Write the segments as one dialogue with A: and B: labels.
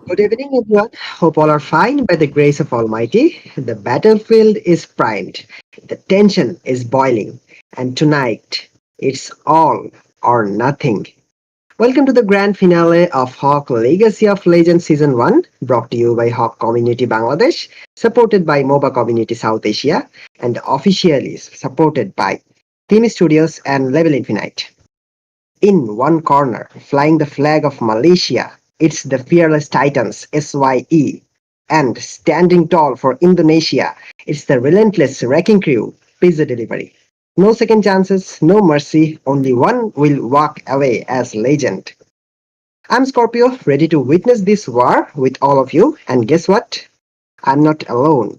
A: Good evening, everyone. Hope all are fine by the grace of Almighty. The battlefield is primed, the tension is boiling, and tonight it's all or nothing. Welcome to the grand finale of Hawk Legacy of Legends Season 1, brought to you by Hawk Community Bangladesh, supported by MOBA Community South Asia, and officially supported by TiMi Studios and Level Infinite. In one corner, flying the flag of Malaysia, it's the fearless Titans SYE. And standing tall for Indonesia, it's the relentless wrecking crew Pizza Delivery. No second chances, no mercy, only one will walk away as legend. I'm Scorpio, ready to witness this war with all of you, and guess what? I'm not alone.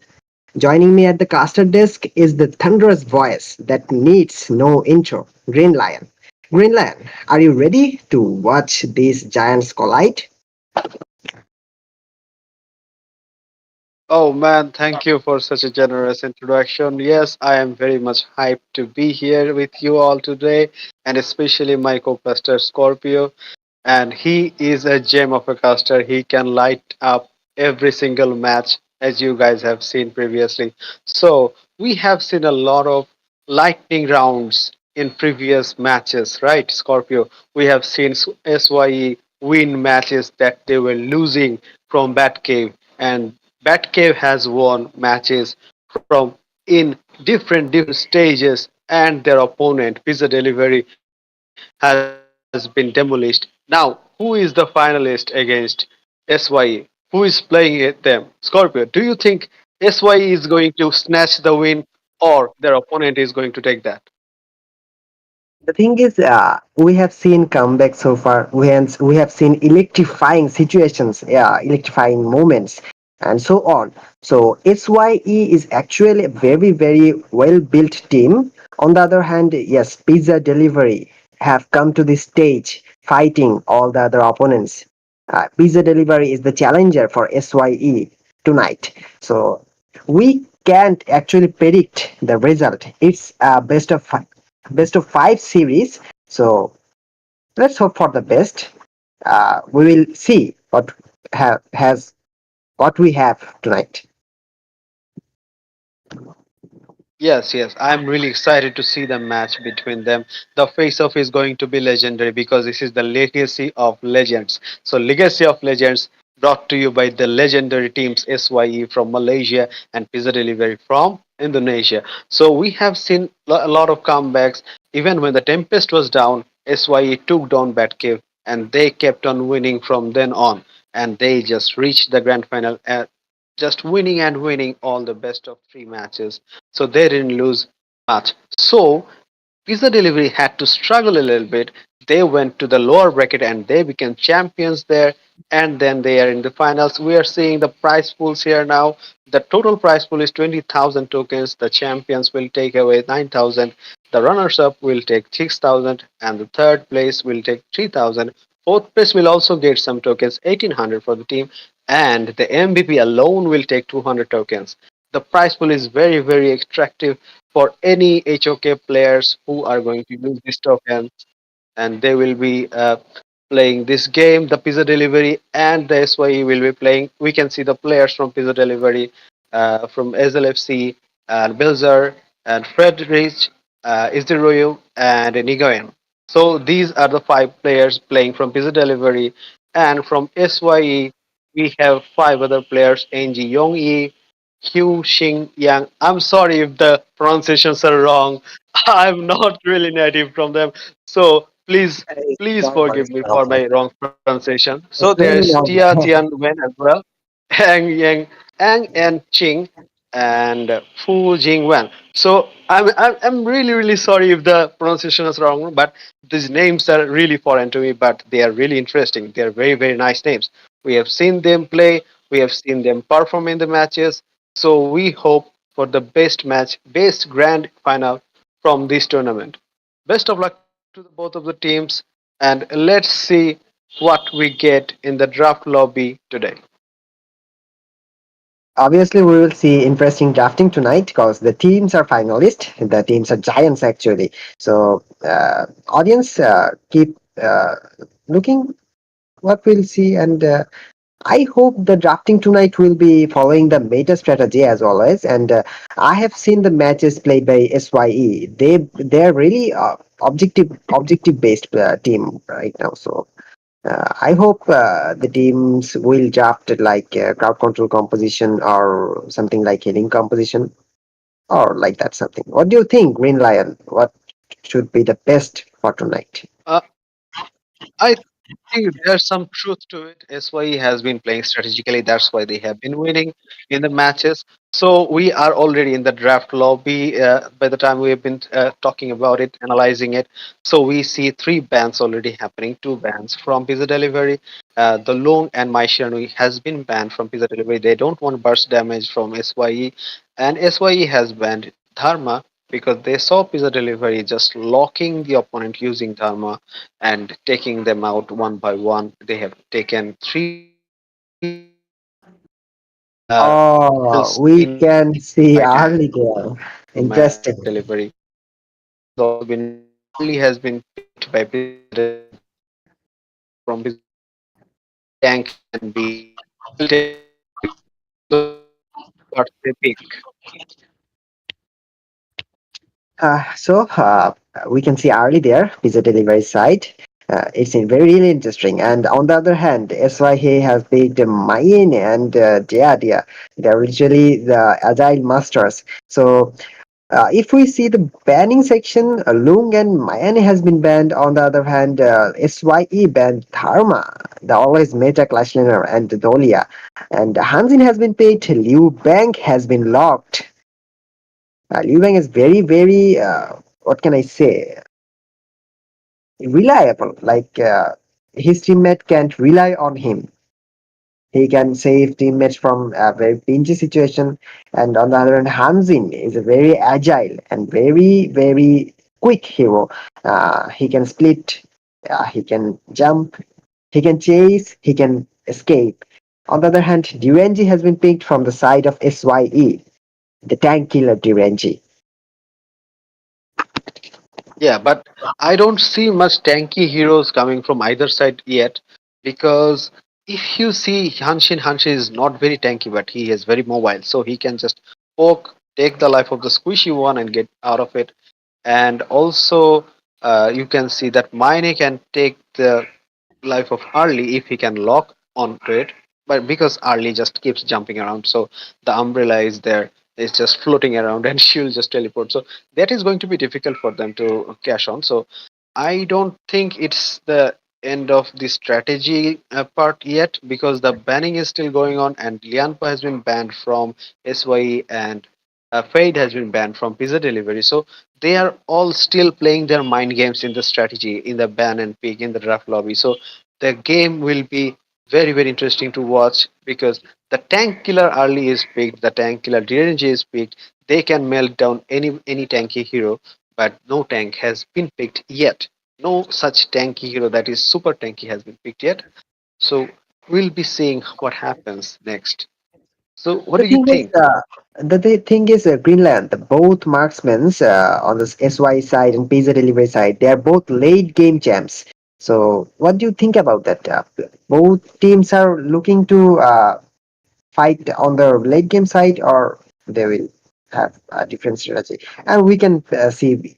A: Joining me at the caster desk is the thunderous voice that needs no intro, Green Lion. Green Lion, are you ready to watch these giants collide?
B: Oh man, thank you for such a generous introduction. Yes, I am very much hyped to be here with you all today, and especially my co-caster Scorpio. And he is a gem of a caster. He can light up every single match, as you guys have seen previously. So we have seen a lot of lightning rounds in previous matches, right, Scorpio? We have seen SYE win matches that they were losing from Batcave, and Batcave has won matches from in different stages, and their opponent, Pizza Delivery, has been demolished. Now, who is the finalist against SYE? Who is playing it them? Scorpio, do you think SYE is going to snatch the win or their opponent is going to take that?
A: The thing is, we have seen comebacks so far. We have seen electrifying situations, yeah, electrifying moments, and so on. So SYE is actually a very, very well built team. On the other hand, yes, Pizza Delivery have come to this stage fighting all the other opponents. Pizza Delivery is the challenger for SYE tonight. So we can't actually predict the result. It's best of five series. So let's hope for the best. We will see has what we have tonight.
B: Yes, yes. I'm really excited to see the match between them. The face-off is going to be legendary because this is the legacy of legends. So, Legacy of Legends brought to you by the legendary teams SYE from Malaysia and Pizza Delivery from Indonesia. So, we have seen a lot of comebacks. Even when the Tempest was down, SYE took down Batcave and they kept on winning from then on. And they just reached the grand final just winning and winning all the best of three matches. So they didn't lose much. So Pizza Delivery had to struggle a little bit. They went to the lower bracket and they became champions there. And then they are in the finals. We are seeing the prize pools here now. The total prize pool is 20,000 tokens. The champions will take away 9,000. The runners up will take 6,000. And the third place will take 3,000. Fourth place will also get some tokens, 1,800 for the team. And the MVP alone will take 200 tokens. The prize pool is very, very attractive for any HOK players who are going to use this token, and they will be playing this game. The Pizza Delivery and the SYE will be playing. We can see the players from Pizza Delivery, from SLFC, and Bilzer, and Friedrich, Izdiroyu, and Nigoyan. So these are the five players playing from Pizza Delivery, and from SYE we have five other players: NG Yongyi, Hugh Xing Yang. I'm sorry if the pronunciations are wrong. I'm not really native from them. So please
A: Don't worry,
B: forgive me for
A: Alpha.
B: my wrong pronunciation. So
A: It's
B: there's
A: very
B: Tia
A: normal.
B: Tian Wen as well, Hang Yang, Ang and Ching, and Fu Jing Wen. So I'm really really sorry if the pronunciation is wrong, but these names are really foreign to me, but they are really interesting. They are very very nice names. We have seen them play, we have seen them perform in the matches. So we hope for the best match, best grand final from this tournament. Best of luck to the both of the teams, and let's see what we get in the draft lobby today.
A: Obviously, we will see interesting drafting tonight because the teams are finalists. The teams are giants actually. So, audience, keep looking what we'll see, and I hope the drafting tonight will be following the meta strategy as always. And I have seen the matches played by SYE. They're really objective based team right now. So I hope the teams will draft like crowd control composition or something like healing composition or like that something. What do you think, Green Lion? What should be the best for tonight?
B: I think there's some truth to it. SYE has been playing strategically. That's why they have been winning in the matches. So we are already in the draft lobby. By the time we have been talking about it, analyzing it, so we see three bans already happening. Two bans from Pizza Delivery. The Long and My Shanui has been banned from Pizza Delivery. They don't want burst damage from SYE, and SYE has banned Dharma because they saw Pizza Delivery just locking the opponent using Dharma and taking them out one by one. They have taken three players out. We'll see
A: Oh,
B: next
A: we
B: fight
A: can see early there.
B: from
A: Interesting.
B: delivery. Arlie has also been Arlie has been picked by Pizza Delivery. They don't want to take tank from Pizza Delivery. Tank can be well taken by Pizza Delivery, so that's what they pick.
A: So we can see early there, pizza delivery side. It's very really interesting. And on the other hand, SYH has picked Mayin and Dia. They're literally the agile masters. So if we see the banning section, Lung and Mayane has been banned. On the other hand, SYE banned Dharma, the always meta clash laner, and Dolia. And Hansin has been picked. Liu Bang has been locked. Liu Bang is very, what can I say, reliable. Like his teammate can't rely on him. He can save teammates from a very pinchy situation. And on the other hand, Hanzin is a very agile and very quick hero. He can split, he can jump, he can chase, he can escape. On the other hand, Duranji has been picked from the side of SYE, the tank killer Duranji.
B: Yeah, but I don't see much tanky heroes coming from either side yet because if you see Hanshin is not very tanky, but he is very mobile, so he can just poke, take the life of the squishy one, and get out of it. And also, you can see that Mine can take the life of Harley if he can lock onto it. But because Harley just keeps jumping around, so the umbrella is there, is just floating around, and she'll just teleport. So that is going to be difficult for them to cash on. So I don't think it's the end of the strategy part yet because the banning is still going on, and Lianpa has been banned from SYE and Fade has been banned from Pizza Delivery. So they are all still playing their mind games in the strategy, in the ban and pick, in the draft lobby. So the game will be very interesting to watch because the tank killer early is picked, the tank killer DNG is picked. They can melt down any tanky hero, but no tank has been picked yet. No such tanky hero that is super tanky has been picked yet. So we'll be seeing what happens next. So what
A: The
B: do you
A: thing is,
B: think?
A: Greenland, the both marksmen on the SY side and Pizza Delivery side, they are both late game champs. So, what do you think about that? Both teams are looking to fight on the late game side, or they will have a different strategy. And we can see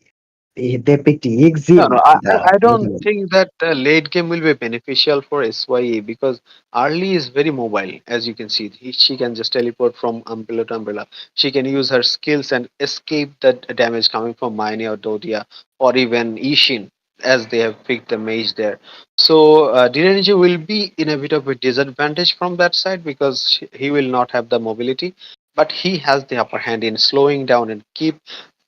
A: they picked
B: No, no,
A: Yixin,
B: I
A: the
B: don't think that the late game will be beneficial for SYE because Arlie is very mobile, as you can see. She can just teleport from umbrella to umbrella. She can use her skills and escape the damage coming from Mine or Dodia or even Ishin, as they have picked the mage there. So Direnji will be in a bit of a disadvantage from that side because he will not have the mobility, but he has the upper hand in slowing down and keep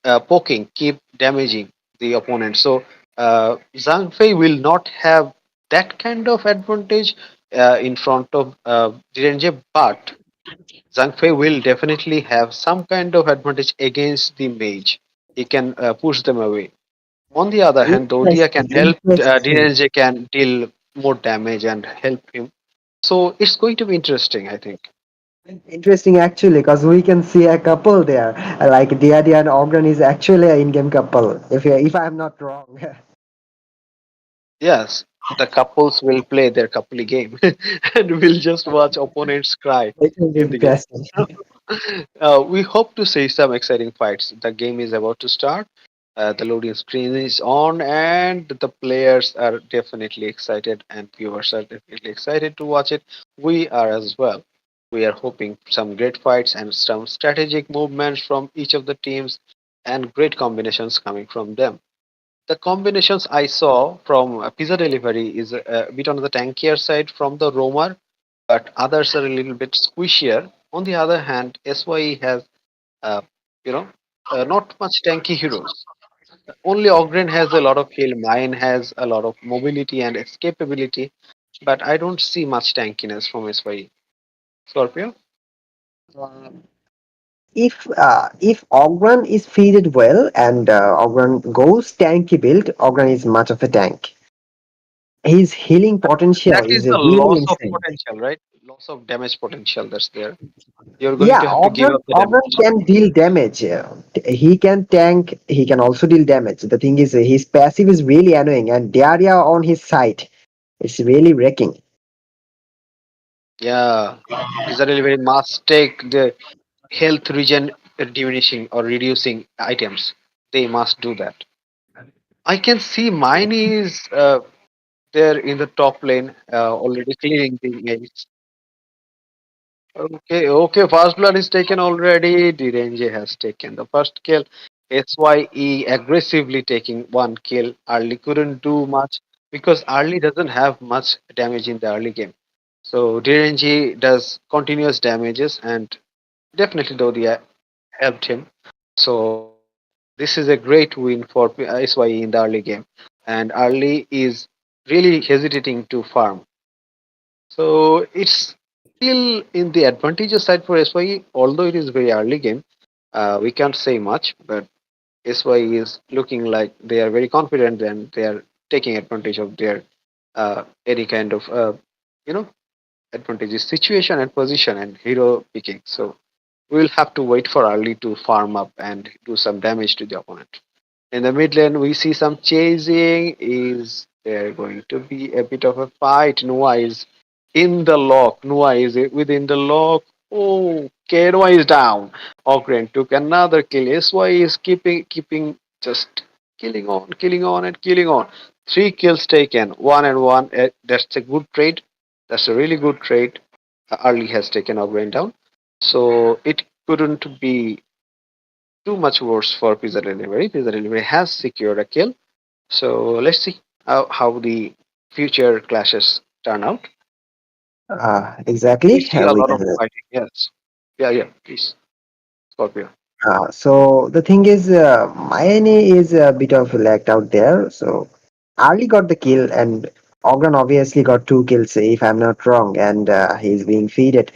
B: poking, keep damaging the opponent. So Zhang Fei will not have that kind of advantage in front of Direnje, but Zhang Fei will definitely have some kind of advantage against the mage. He can push them away. On the other hand, Dodia can help
A: interesting.
B: Direnje can deal more damage and help him. So it's going to be interesting, I think.
A: Interesting actually, because we can see a couple there, like Dia and Ogren is actually an in-game couple. If I'm not wrong.
B: Yes. The couples will play their couple game, and we'll just watch opponents cry
A: It was
B: in the game.
A: interesting.
B: We hope to see some exciting fights. The game is about to start. The loading screen is on, and the players are definitely excited, and viewers are definitely excited to watch it. We are as well. We are hoping some great fights and some strategic movements from each of the teams, and great combinations coming from them. The combinations I saw from pizza delivery is a bit on the tankier side from the roamer, but others are a little bit squishier. On the other hand, SYE has uh, you know not much tanky heroes. Only Ogren has a lot of heal. Mine has a lot of mobility and escapability, but I don't see much tankiness from SYE. Scorpio?
A: Um, if Ogren is feeded well and Ogren goes tanky build, Ogren is much of a tank. His healing potential
B: That is
A: is
B: the
A: really
B: loss of
A: insane.
B: potential, right? Loss of damage potential that's there. You're going
A: Yeah,
B: to have to give up the damage.
A: Ogren can deal damage. He can tank. He can also deal damage. The thing is, his passive is really annoying, and Diarrhea on his side, it's really wrecking.
B: Yeah, pizza delivery must take the health regen diminishing or reducing items. They must do that. I can see mine is there in the top lane, already clearing the edge. Okay, okay. First blood is taken already. Direnje has taken the first kill. SYE aggressively taking one kill. Early couldn't do much because early doesn't have much damage in the early game. So Direnje does continuous damages, and definitely Dodi helped him. So this is a great win for SYE in the early game. And early is really hesitating to farm. So it's still in the advantageous side for SYE, although it is very early game. We can't say much, but SYE is looking like they are very confident and they are taking advantage of their any kind of you know advantageous situation and position and hero picking. So we'll have to wait for early to farm up and do some damage to the opponent. In the mid lane, we see some chasing. Is there going to be a bit of a fight? Noah is in the lock. Noah is within the lock. Oh, Noah is down. Ogren took another kill. SY is keeping just killing on, and killing on. Three kills taken, one and one. That's a good trade. That's a really good trade. Early has taken Ogren down, so it couldn't be too much worse for pizza delivery. Pizza delivery has secured a kill. So let's see how the future clashes turn out. We
A: Exactly.
B: see a
A: We
B: lot
A: can.
B: of fighting. Yes. Yeah, yeah. Please, Scorpio.
A: So the thing is, Mayane is a bit of lagged out there. So Ali got the kill, and Ogren obviously got two kills, if I'm not wrong, and he's being feeded.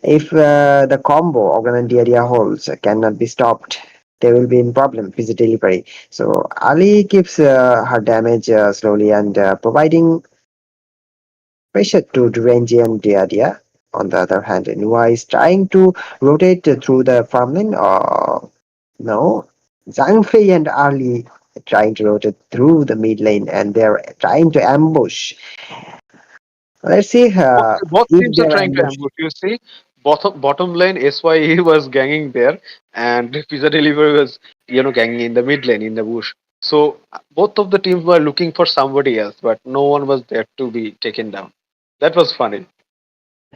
A: If the combo Ogren and Diarrhea holds cannot be stopped, they will be in problem with delivery. So Ali keeps her damage slowly and providing pressure to Duranji and Diarrhea. On the other hand, Nua is trying to rotate through the farmland. No, Zhang Fei and Ali trying to rotate through the mid lane, and they're trying to ambush. Let's see
B: Both, both
A: if
B: teams are
A: they're
B: trying to
A: ambushed.
B: ambush. You see, bottom lane SYE was ganging there, and Pizza Delivery was ganging in the mid lane in the bush. So both of the teams were looking for somebody else, but no one was there to be taken down. That was funny.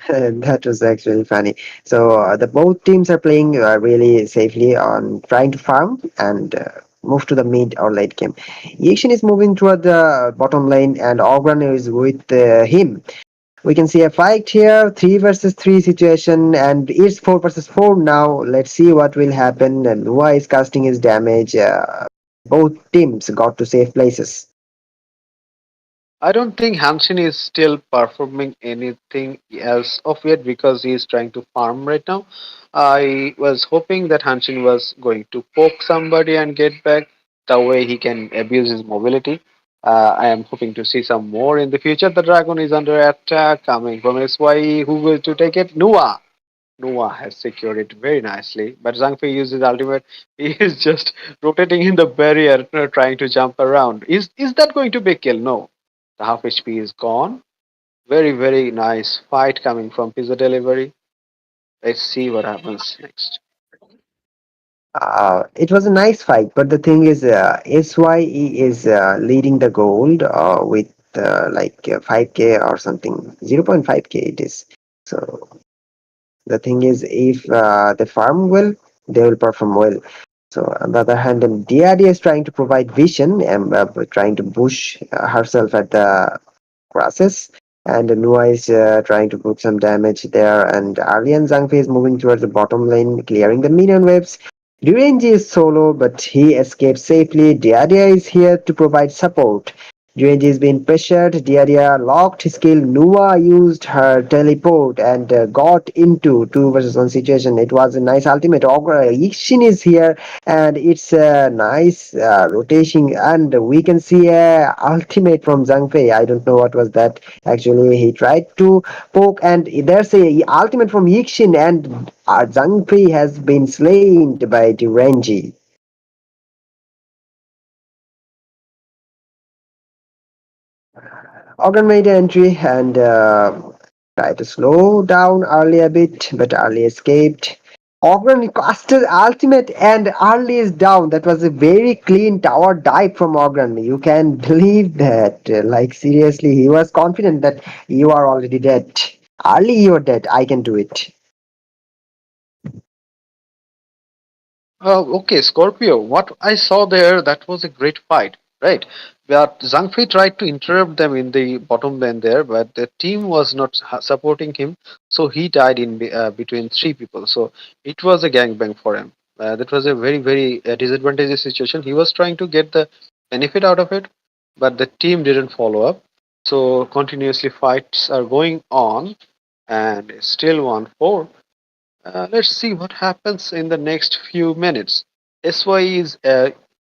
A: That was actually funny. So the both teams are playing really safely on trying to farm and move to the mid or late game. Yixin is moving toward the bottom lane, and Ogren is with him. We can see a fight here, 3 versus 3 situation, and it's 4 versus 4 now. Let's see what will happen. And Noah is casting his damage. Both teams got to safe places.
B: I don't think Hanshin is still performing anything else of yet because he is trying to farm right now. I was hoping that Hanshin was going to poke somebody and get back. The way he can abuse his mobility. I am hoping to see some more in the future. The dragon is under attack coming from SYE. Who will to take it? Noah. Noah has secured it very nicely. But Zhangfei uses ultimate. He is just rotating in the barrier, trying to jump around. Is that going to be a kill? No. The half HP is gone. Very, very nice fight coming from Pizza Delivery. Let's see what happens next.
A: It was a nice fight, but the thing is, SYE is leading the gold with 5k or something, 0.5k it is. So the thing is, if they farm well, they will perform well. So on the other hand, DRD is trying to provide vision and trying to push herself at the grasses. And Nua is trying to put some damage there. And Arlian Zhangfei is moving towards the bottom lane, clearing the minion waves. Duranji is solo, but he escapes safely. Diadia is here to provide support. Duranji is being pressured. Diadia locked his kill. Nua used her teleport and got into 2 versus 1 situation. It was a nice ultimate. Yixin is here and it's a nice rotation, and we can see a ultimate from Zhang Fei. I don't know what was that. Actually, he tried to poke, and there's a ultimate from Yixin, and Zhang Fei has been slain by Duranji. Organ made an entry and tried to slow down early a bit, but early escaped. Ogren casted ultimate and early is down. That was a very clean tower dive from Ogren. You can believe that. Like seriously, he was confident that you are already dead. Early you're dead. I can do it.
B: Okay, Scorpio. What I saw there, that was a great fight, right? But Zhang Fei tried to interrupt them in the bottom lane there, but the team was not supporting him, so he died in between three people. So it was a gangbang for him. That was a very, very disadvantageous situation. He was trying to get the benefit out of it, but the team didn't follow up. So continuously fights are going on, and it's still 1-4. Let's see what happens in the next few minutes. SY is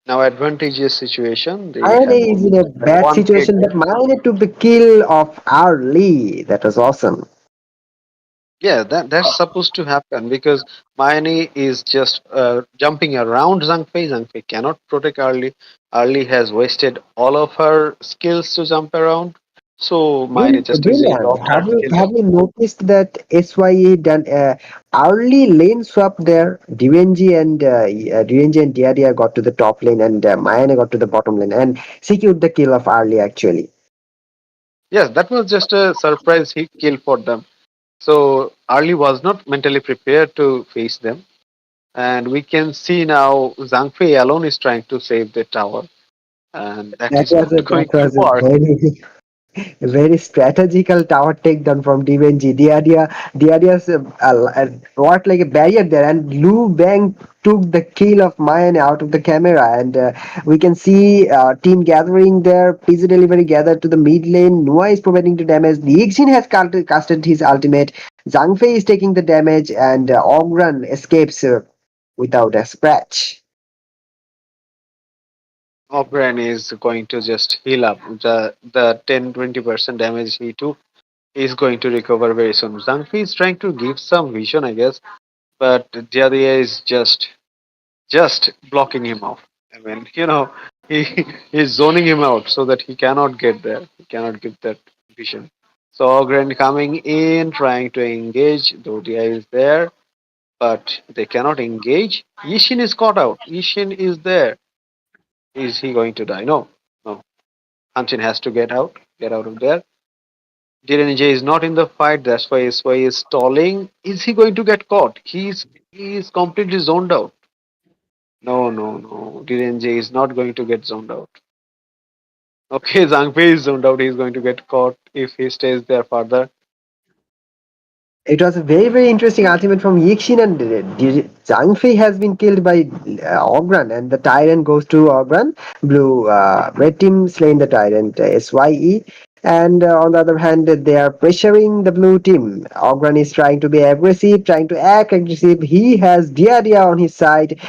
B: now advantageous situation. They
A: Mayane
B: have
A: is in a bad
B: 1k.
A: situation, but Mayane took the kill of Ali. That was awesome.
B: Yeah, that's supposed to happen because Mayani is just jumping around Zhang Fei. Zhang Fei cannot protect Arlie. Arlie has wasted all of her skills to jump around. So Mayani just easily
A: Brilliant.
B: lost her skill.
A: Have you noticed that SYE done early lane swap there? Direnji and Diadia got to the top lane, and Mayane got to the bottom lane and secured the kill of early actually.
B: Yes, that was just a surprise hit kill for them. So Arlie was not mentally prepared to face them. And we can see now Zhang Fei alone is trying to save the tower. And that is not
A: That
B: going to
A: was a
B: work.
A: very strategical tower takedown from Divenji. Diadia's worked like a barrier there, and Lu Bang took the kill of Mayan out of the camera. And we can see team gathering there. Pizza Delivery gathered to the mid lane. Nua is providing the damage. Yixin has casted his ultimate. Zhang Fei is taking the damage, and Ogran escapes without a scratch.
B: O'Brien is going to just heal up. The 10-20% damage he took is going to recover very soon. Zhang Fei is trying to give some vision, I guess, but Diadia is just blocking him off. I mean, he is zoning him out so that he cannot get there. He cannot get that vision. So Ogren coming in, trying to engage. Dodia is there, but they cannot engage. Yishin is caught out. Yishin is there. Is he going to die? No, no. Hanshin has to get out of there. Direnj is not in the fight. That's why SY is stalling. Is he going to get caught? He's completely zoned out. No, no, no. Direnj is not going to get zoned out. Okay, Zhangfei is zoned out. He's going to get caught if he stays there further.
A: It was a very interesting ultimate from Yixin, and Zhang Fei has been killed by Ogran, and the tyrant goes to Ogran. Blue red team slain the tyrant SYE, and on the other hand, they are pressuring the blue team. Ogran is trying to be aggressive, trying to act aggressive. He has Diadia on his side,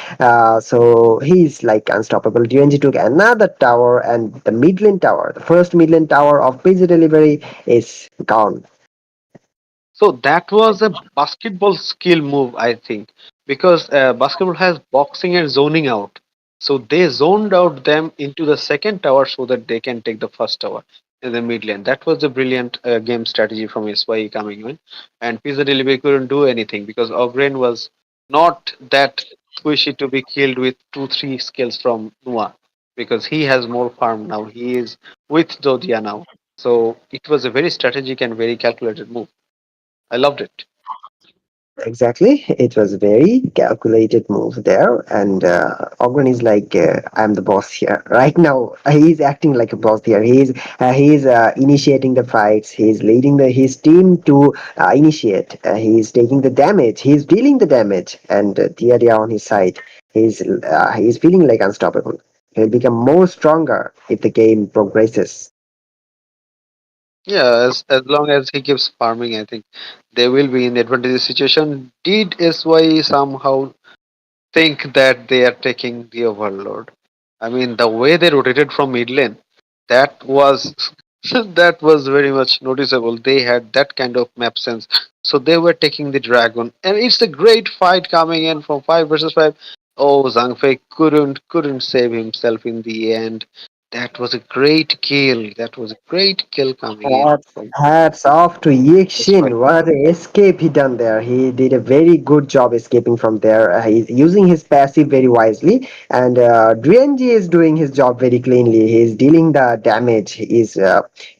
A: so he's like unstoppable. DNG took another tower, and the mid lane tower, the first mid lane tower of pizza delivery, is gone.
B: So that was a basketball skill move, I think, because basketball has boxing and zoning out. So they zoned out them into the second tower so that they can take the first tower. in the mid lane. That was a brilliant game strategy from SYE coming in, and Pizza Delivery couldn't do anything because Ogren was not that squishy to be killed with 2-3 skills from Nua, because he has more farm now. He is with Zodia now, so it was a very strategic and very calculated move. I loved it.
A: Exactly. It was a very calculated move there. And Ogren is like, I'm the boss here. Right now, he's acting like a boss here. He's initiating the fights. He's leading his team to initiate. He's taking the damage. He's dealing the damage. And Tiadia on his side, he's feeling like unstoppable. He'll become more stronger if the game progresses.
B: Yeah, as long as he keeps farming, I think they will be in advantageous situation. Did SY somehow think that they are taking the overload? I mean, the way they rotated from mid lane, that was that was very much noticeable. They had that kind of map sense, so they were taking the dragon, and it's a great fight coming in from 5 versus 5. Oh, Zhang Fei couldn't save himself in the end. That was a great kill. That was a great kill coming in
A: Hats,
B: from
A: hats off to
B: SY.
A: Yixin. What an escape he done there. He did a very good job escaping from there. He's using his passive very wisely, and Drienji is doing his job very cleanly. He's dealing the damage. He's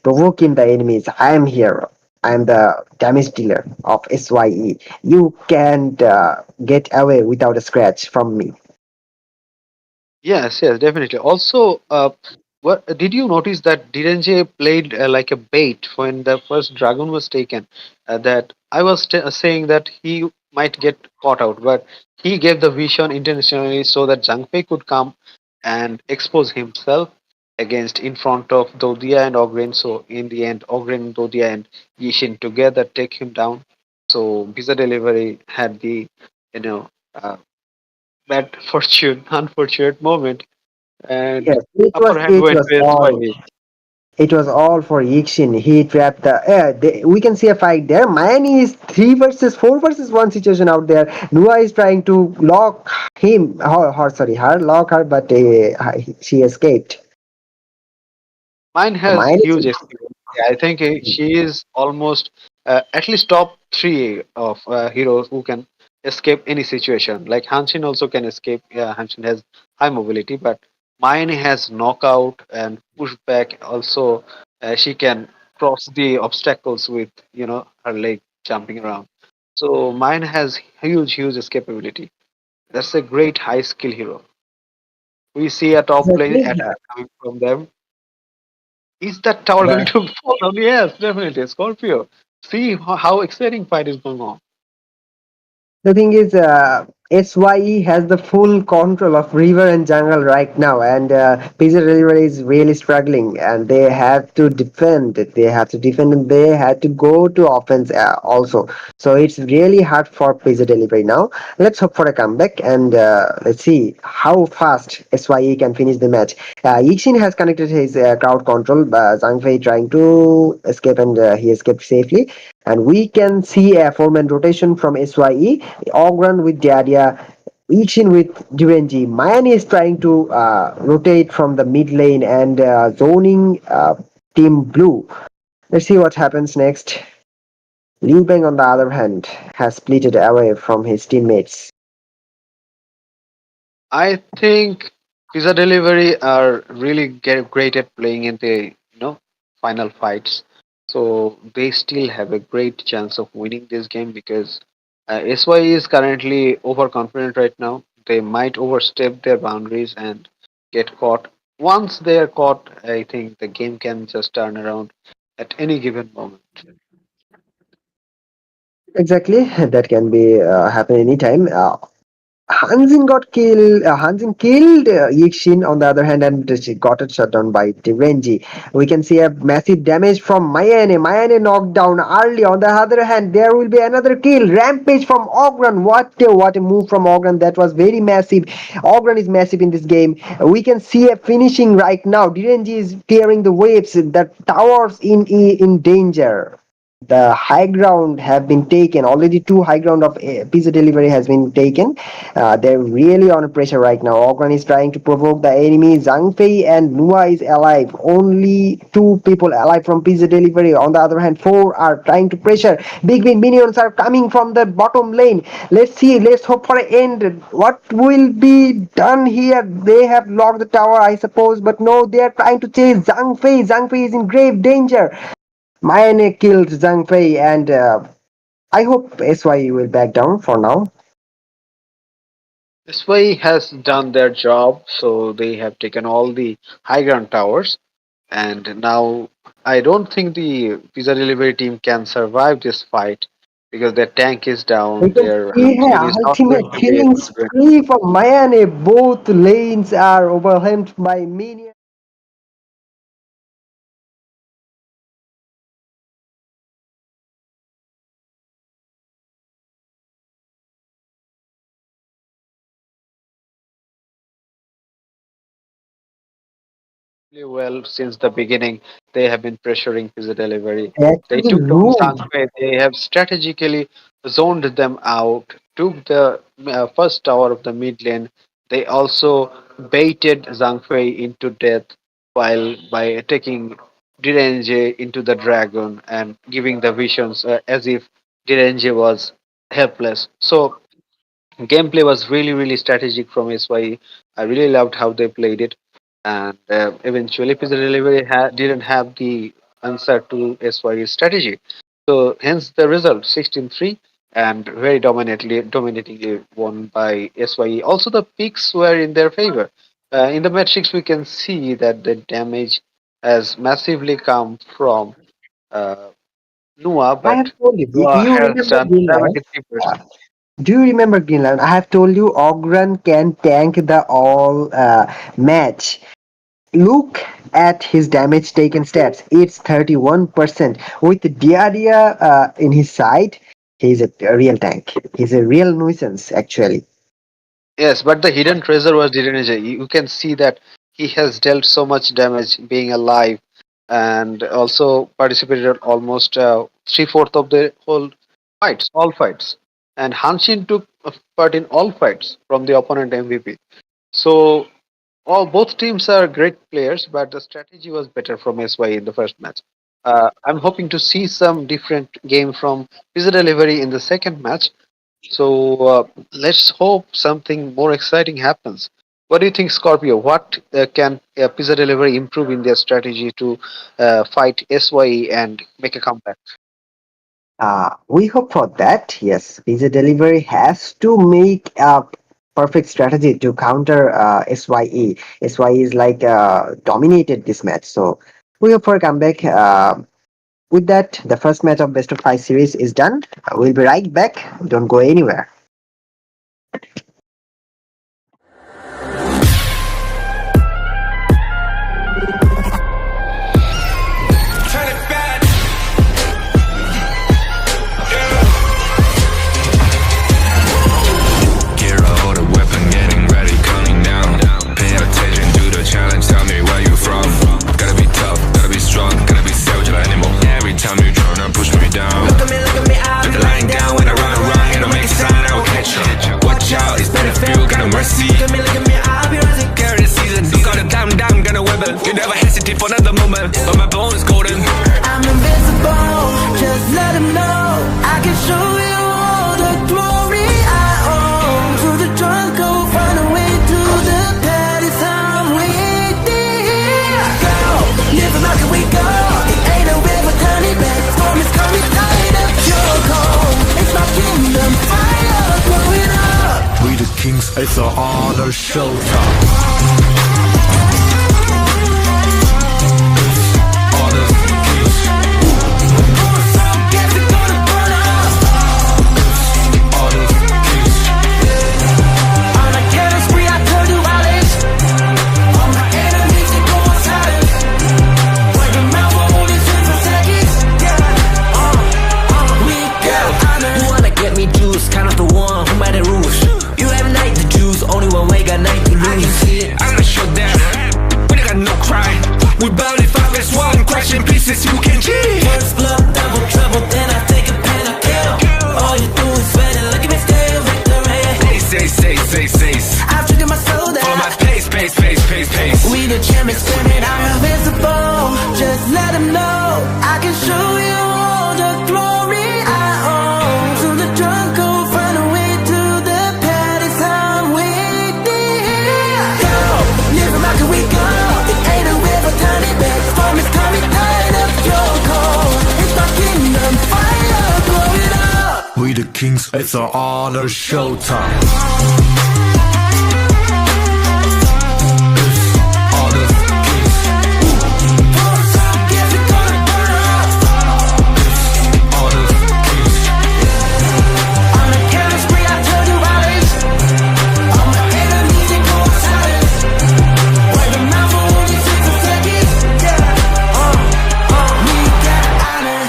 A: provoking the enemies. I am here. I am the damage dealer of SYE. You can't get away without a scratch from me.
B: Yes, yes, definitely. Also, what did you notice that Direnje played like a bait when the first dragon was taken? That I was saying that he might get caught out, but he gave the vision intentionally so that Zhang Fei could come and expose himself against in front of Dodia and Ogren. So in the end, Ogren, Dodia, and Yishin together take him down. So Pizza Delivery had the you know uh, bad fortune, unfortunate moment, and
A: Yes, it was
B: upper hand
A: it
B: went
A: was
B: to
A: all.
B: SYE.
A: It was all for Yixin. He trapped the. We can see a fight there. Miami is 3 versus 4 versus 1 situation out there. Nua is trying to lock her, lock her, but she escaped.
B: Mine has
A: Miami
B: huge experience. Yeah, I think she is almost at least top three of heroes who can escape any situation. Like Hanshin also can escape. Yeah, Hanshin has high mobility, but mine has knockout and pushback. Also, she can cross the obstacles with her leg jumping around. So mine has huge escapability. That's a great high skill hero. We see a top lane
A: exactly.
B: attack coming from them. Is that tower going
A: But
B: to fall down? Yes, definitely. Scorpio. See how exciting fight is going on.
A: the thing is, SYE has the full control of river and jungle right now, and Pizza Delivery is really struggling, and they have to defend. They have to defend, and they had to go to offense also. So it's really hard for Pizza Delivery now. Let's hope for a comeback, and let's see how fast SYE can finish the match. Yixin has connected his crowd control. Zhang Fei trying to escape, and he escaped safely. And we can see a four-man rotation from SYE. Ogran with Diadia, Ichin with Durenji. Mayan is trying to rotate from the mid lane and zoning Team Blue. Let's see what happens next. Liu Beng, on the other hand, has splitted away from his teammates.
B: I think Pizza Delivery are really great at playing in the final fights. So they still have a great chance of winning this game because SY is currently overconfident right now. They might overstep their boundaries and get caught. Once they are caught, I think the game can just turn around at any given moment.
A: Exactly, that can be happen anytime. Hansin got killed. Hansin killed Yixin on the other hand, and she got it shut down by Tirenji. We can see a massive damage from Mayane. Mayane knocked down early. On the other hand, there will be another kill. Rampage from Ogran. What a move from Ogran. That was very massive. Ogran is massive in this game. We can see a finishing right now. Tirenji is clearing the waves. The towers in danger. The high ground have been taken already. Two high ground of pizza delivery has been taken. They're really on pressure right now. Ogran is trying to provoke the enemy. Zhang Fei and Nua is alive. Only two people alive from pizza delivery. On the other hand, four are trying to pressure. Big minions are coming from the bottom lane. Let's see. Let's hope for an end. What will be done here? They have locked the tower, I suppose, but no, they are trying to chase Zhang Fei. Zhang Fei is in grave danger. Mayane killed Zhang Fei, and I hope SYE will back down for now.
B: This way has done their job, so they have taken all the high ground towers, and now I don't think the pizza delivery team can survive this fight because their tank is
A: We
B: down,
A: can
B: their
A: see here
B: Hanshin is not
A: ultimate
B: going to be
A: killing
B: able to do
A: spree from Mayane. Both lanes are overwhelmed by minions.
B: really well since the beginning. They have been pressuring pizza delivery. They
A: Actually,
B: took down
A: room.
B: Sangfei. They have strategically zoned them out, took the first tower of the mid lane. They also baited Zhang Fei into death while by taking Direnge into the dragon and giving the visions as if Direnge was helpless. So gameplay was really strategic from SYE. I really loved how they played it, and eventually Pizza Delivery didn't have the answer to SYE's strategy. So hence the result 16-3 and very dominatingly won by SYE. Also the picks were in their favor. In the metrics we can see that the damage has massively come from uh, Nua,
A: I have
B: but
A: told you.
B: Nua
A: You
B: has
A: remember
B: done
A: Greenland?
B: dramatic 3%.
A: Do you remember Greenland? I have told you Ogren can tank the all match. Look at his damage taken stats. It's 31%. With Diarrhea in his side, he's a real tank. He's a real nuisance, actually.
B: Yes, but the hidden treasure was Direnege. You can see that he has dealt so much damage being alive and also participated in almost three-fourths of the whole fights, all fights. And Hanshin took a part in all fights from the opponent MVP. So all both teams are great players, but the strategy was better from SY in the first match. I'm hoping to see some different game from Pizza Delivery in the second match. So let's hope something more exciting happens. What do you think, Scorpio? What can Pizza Delivery improve in their strategy to fight SYE and make a comeback?
A: We hope for that. Yes, pizza delivery has to make a perfect strategy to counter SYE. SYE is like dominated this match, so we hope for a comeback. With that, the first match of best of five series is done. We'll be right back. Don't go anywhere.
C: Turn it back. Gear up, hold a weapon, getting ready, counting down. Pay attention to the challenge, tell me where you from. Gotta be tough, gotta be strong, gotta be savage like animal. Every time you tryna push me down. Look at me, I'll be lying down when I run around. And I make a sign, I will catch you. Watch out, it's better feel, kind of mercy. Look at me, I'll be rising. Carry the season, you got a time down, gonna weapon. You never hesitate for another moment, but my bone is golden.
D: I'm invincible, just let him know I can show you all the glory I own. To the drunk, go find a way to the petty sound we go. Live and rock and we go. It ain't a river turning back. Storm is coming, tide of your cold. It's my kingdom, fire blowing up.
C: We the kings, it's an honor showtime. Honor kings.
D: So guess it's gonna burn up.
C: Honor kings.
D: On a killing spree, I turn to violence. All my enemies, they go on silence. Break them out for only 6 seconds. We go. You wanna get me juice, kind of the one who made the rules. You have night to choose, only one way, got night to lose. I can see it,
C: kings, it's our honor showtime. All the kings, all the kings.
D: On the killing spree, I tell you violence. All my enemies, they go silence. Word of mouth for only 6 seconds. Yeah, we got honor.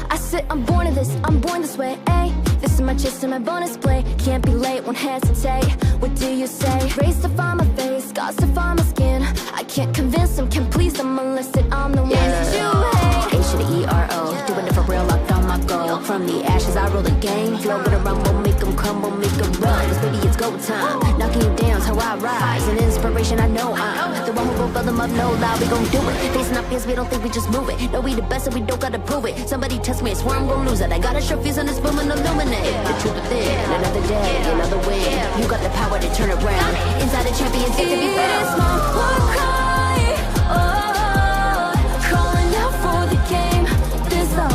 E: I said I'm born of this, I'm born this way, ayy. This is my chest and my bonus play. Can't be late, won't hesitate. What do you say? Race to find my face, scars to find my skin. I can't convince them, can't please them unless that I'm the one that you hate.
F: H to the E-R-O, doing it for real, locked on my goal. From the ashes, I roll the game. Flow with a rumble, make them crumble, make them run. Cause baby, it's go time. Knocking you down's how I rise. An inspiration, I know I'm the one who will build them up, no lie, we gon' do it. Facing our fears, we don't think we just move it. No, we the best and we don't gotta prove it. Somebody test me, I swear I'm gon' lose it. I got a sure fuse on this boom and illuminate. The truth within, another day, another win. You got the power to turn around. Inside a champion, yet to be found.
E: It's my war cry, oh, calling out for the game. There's no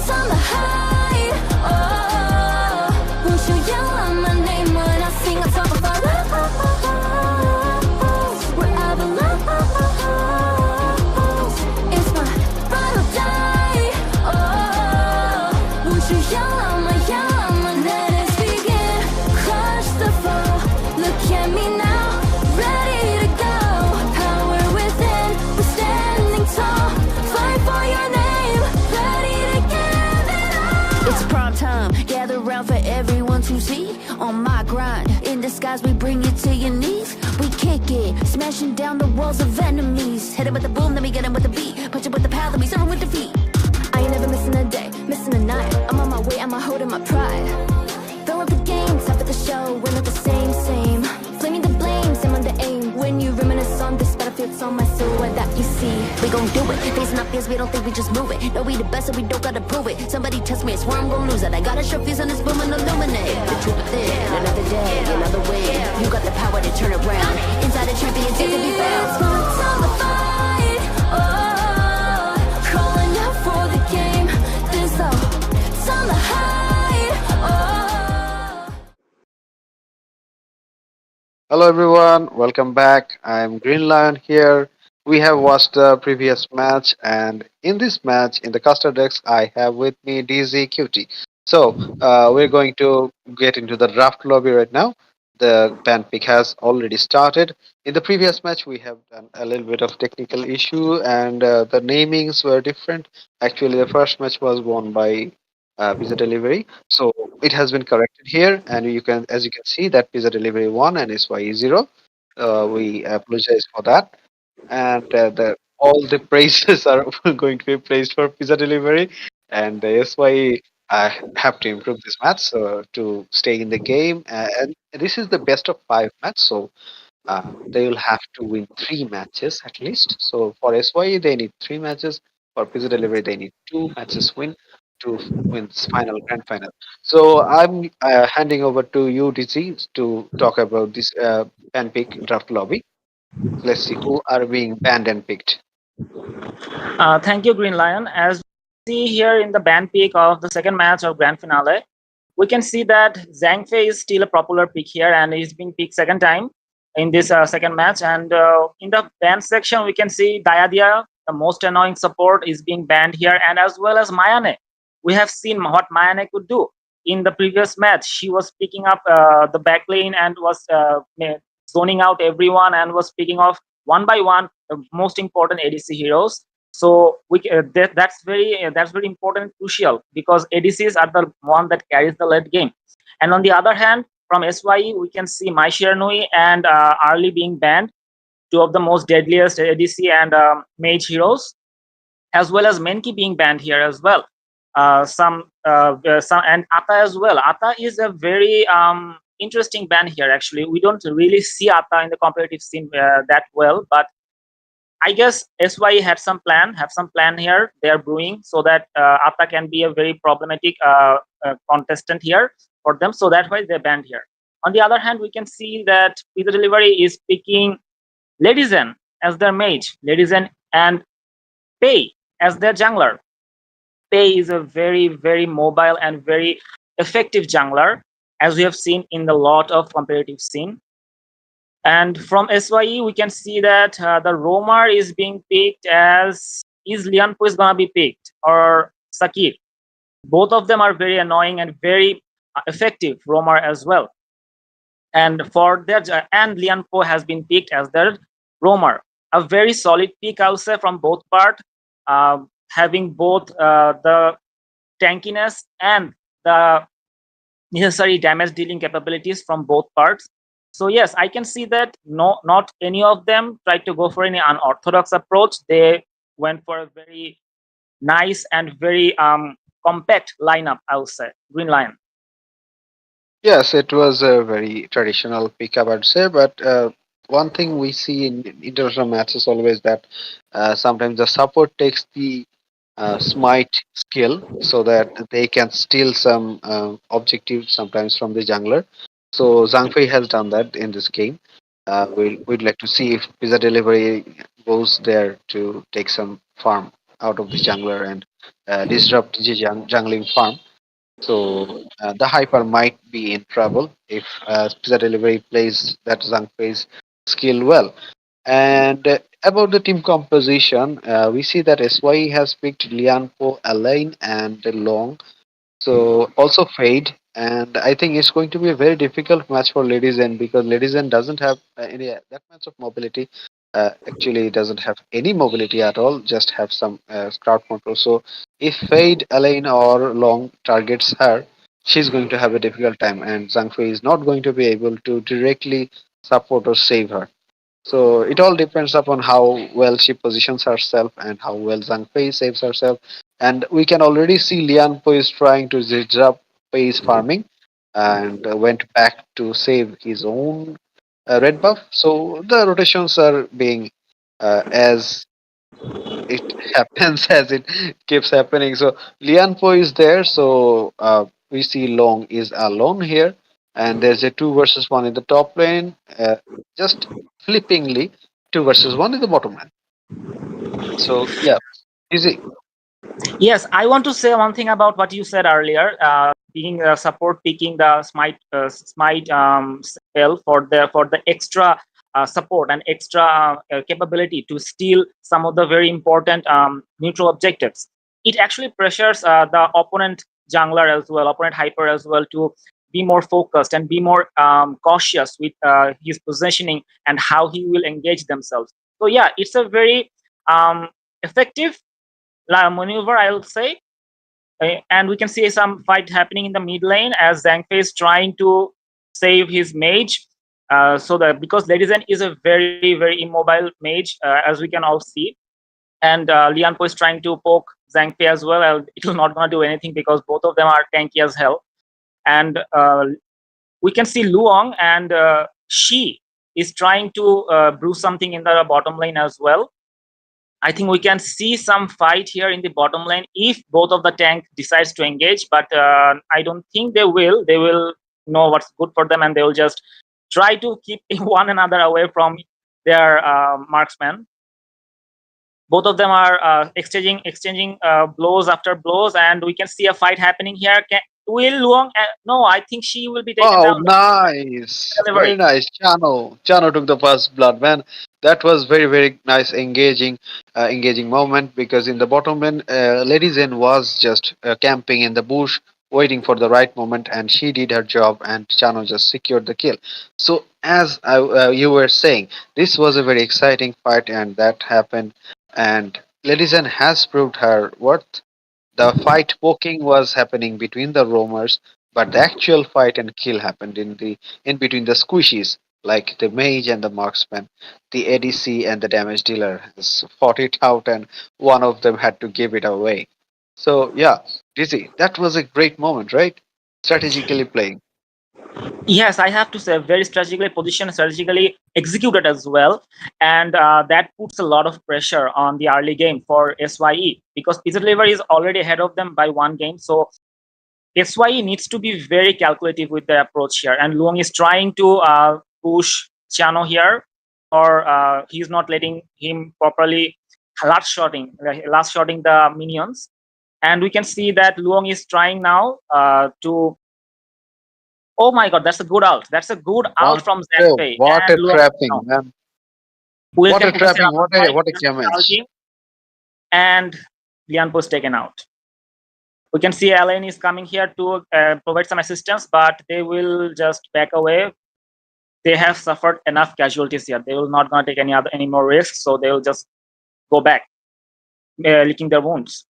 E: time to hide, oh, won't you yell out my name when I sing on top of our lungs? Wherever lost, it's my ride or die, oh, won't you yell out my let us begin. Crush the foe, look at me now, ready to go. Power within, we're standing tall. Fight for your name, ready to give it all.
F: It's prime time, gather round for everyone to see. On my grind, in disguise we bring you to your knees. We kick it, smashing down the walls of enemies. Hit 'em with the boom, then we get 'em with the beat. Punch 'em with the power, then we serve 'em with defeat.
E: I ain't never missing a day, missing a night. I'm on my way, I'm holding my pride. Fill up the game, top of the show, we're not the same. Flaming the blame, same on the aim. When you reminisce on this battlefield, it's on my silhouette that you see.
F: We gon' do it, facing our fears, we don't think we just move it. No, we the best and we don't gotta prove it. Somebody test me, I swear I'm gon' lose it. I got a sure fuse on this boom and illuminate. The truth within, another day, another win. You got the power to turn around. Inside a champion, yet to be
E: It's
F: found.
E: my time to fight, oh, calling out for the game. There's no time to hide, oh.
B: Hello everyone, welcome back. I'm Green Lion here. We have watched the previous match, and in this match, in the caster decks, I have with me DZ Cutie. So we're going to get into the draft lobby right now. The band pick has already started. In the previous match, we have done a little bit of technical issue, and the namings were different. Actually, the first match was won by Pizza Delivery, so it has been corrected here, and you can, as you can see, that Pizza Delivery 1 and SYE 0. We apologize for that, and all the praises are going to be praised for Pizza Delivery, and SYE have to improve this match to stay in the game. And this is the best of 5 match, so they will have to win 3 matches at least. So for SYE, they need 3 matches. For Pizza Delivery, they need 2 matches to win this final grand final. So I'm handing over to you, DC, to talk about this ban pick draft lobby. Let's see who are being banned and picked.
G: Thank you, Green Lion. As we see here in the band pick of the second match of grand finale, we can see that Zhang Fei is still a popular pick here, and he's being picked second time in this second match. And in the ban section, we can see Diadia, the most annoying support, is being banned here, and as well as Mayane. We have seen what Mayane could do in the previous match. She was picking up the back lane and was zoning out everyone and was picking off one by one the most important ADC heroes. So that's very important and crucial, because ADCs are the one that carries the late game. And on the other hand, from SYE, we can see Mai Shiranui and Arlie being banned, two of the most deadliest ADC and mage heroes, as well as Menki being banned here as well. Some and Ata as well. Ata is a very interesting ban here. Actually, we don't really see Ata in the competitive scene that well, but I guess SYE had some plan, have some plan here. They are brewing so that Atta can be a very problematic contestant here for them. So that's why they banned here. On the other hand, we can see that Pizza Delivery is picking Ladizen as their mage, Ladizen and Pei as their jungler. Pei is a very, very mobile and very effective jungler, as we have seen in the lot of competitive scene. And from SYE, we can see that the roamer is being picked as is Lianpo is gonna be picked or Sakir. Both of them are very annoying and very effective roamer as well. And for their and Lianpo has been picked as their roamer. A very solid pick, I would say, from both part, having both the tankiness and the necessary damage dealing capabilities from both parts. So yes, I can see that not any of them tried to go for any unorthodox approach. They went for a very nice and very compact lineup, I would say. Green Lion.
B: Yes, it was a very traditional pickup, I'd say. But one thing we see in international matches always that sometimes the support takes the smite skill so that they can steal some objectives sometimes from the jungler. So Zhang Fei has done that in this game. We'd like to see if Pizza Delivery goes there to take some farm out of the jungler and disrupt the jungling farm. So the hyper might be in trouble if Pizza Delivery plays that Zhang Fei's skill well. And about the team composition, we see that SYE has picked Lianpo, Alain, and Long. So also Fade, and I think it's going to be a very difficult match for Ladies N because Ladies N doesn't have any that much of mobility. Actually, it doesn't have any mobility at all. Just have some crowd control. So if Fade, Alain, or Long targets her, she's going to have a difficult time, and Zhang Fei is not going to be able to directly support or save her. So it all depends upon how well she positions herself and how well Zhang Fei saves herself. And we can already see Lian Po is trying to disrupt Fei's farming and went back to save his own red buff. So the rotations are being as it happens as it keeps happening. So Lian Po is there. So we see Long is alone here. And there's a 2 versus 1 in the top lane. Just flippingly, 2 versus 1 in the bottom lane. So yeah, easy.
G: Yes, I want to say one thing about what you said earlier. Being support picking the smite spell for the extra support and extra capability to steal some of the very important neutral objectives. It actually pressures the opponent jungler as well, opponent hyper as well, to be more focused and be more cautious with his positioning and how he will engage themselves. So yeah, it's a very effective maneuver, I'll say. And we can see some fight happening in the mid lane as Zhang Fei is trying to save his mage. So that because Ledizen is a very, very immobile mage, as we can all see. And Lian Po is trying to poke Zhang Fei as well. It will not gonna do anything because both of them are tanky as hell. And we can see Luong and she is trying to brew something in the bottom lane as well. I think we can see some fight here in the bottom lane if both of the tank decides to engage, but I don't think they will. They will know what's good for them and they will just try to keep one another away from their marksman. Both of them are exchanging blows after blows, and we can see a fight happening here. Will Luong? No, I think she will be taken
B: Wow,
G: down.
B: nice. Very
G: Delivery.
B: nice. Chano took the first blood, man. That was very, very nice, engaging moment because in the bottom lane, Lady Zen was just camping in the bush, waiting for the right moment, and she did her job, and Chano just secured the kill. So, as you were saying, this was a very exciting fight, and that happened. And Lady Zen has proved her worth. The fight poking was happening between the roamers, but the actual fight and kill happened in between the squishies, like the mage and the marksman. The ADC and the damage dealer has fought it out, and one of them had to give it away. So yeah, Dizzy, that was a great moment, right? Strategically playing.
G: Yes, I have to say, very strategically positioned, strategically executed as well, and that puts a lot of pressure on the early game for SYE because Pizza Delivery is already ahead of them by one game. So SYE needs to be very calculative with their approach here, and Luong is trying to push Chano here, or he's not letting him properly last shotting the minions, and we can see that Luong is trying now to. Oh my God, that's a good out. That's a good out from Zhang
B: What
G: and
B: a
G: Luong.
B: trapping,
G: No,
B: man!
G: Will
B: What
G: can
B: a
G: put us
B: trapping!
G: another fight
B: What a
G: against
B: damage!
G: ulti, and Lianpo is taken out. We can see Alain is coming here to provide some assistance, but they will just back away. They have suffered enough casualties here. They will not gonna take any more risks, so they will just go back, licking their wounds.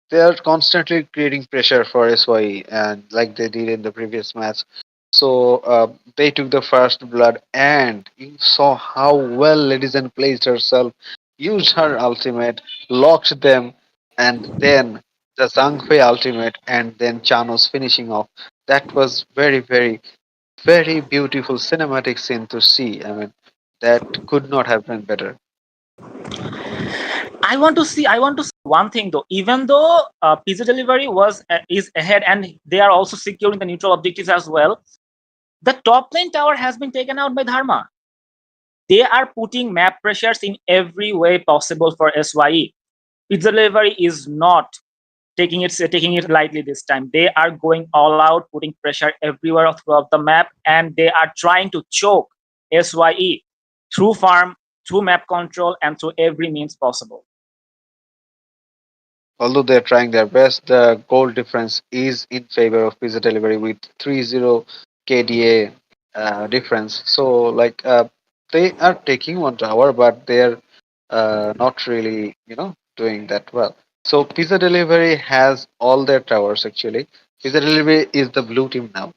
B: They are constantly creating pressure for SYE, and like they did in the previous match. So they took the first blood, and you saw how well Ledizen placed herself, used her ultimate, locked them, and then the Zhangfei ultimate, and then Chano's finishing off. That was very, very, very beautiful cinematic scene to see. I mean, that could not have been better.
G: I want to see one thing though. Even though pizza delivery is ahead and they are also securing the neutral objectives as well, the top lane tower has been taken out by Dharma. They are putting map pressures in every way possible for SYE. Pizza delivery is not taking it lightly this time. They are going all out, putting pressure everywhere throughout the map, and they are trying to choke SYE through farm, through map control, and through every means possible.
B: Although they're trying their best, the goal difference is in favor of pizza delivery with 30 KDA difference. So, like, they are taking one tower, but they're not really, doing that well. So, pizza delivery has all their towers actually. Pizza delivery is the blue team now.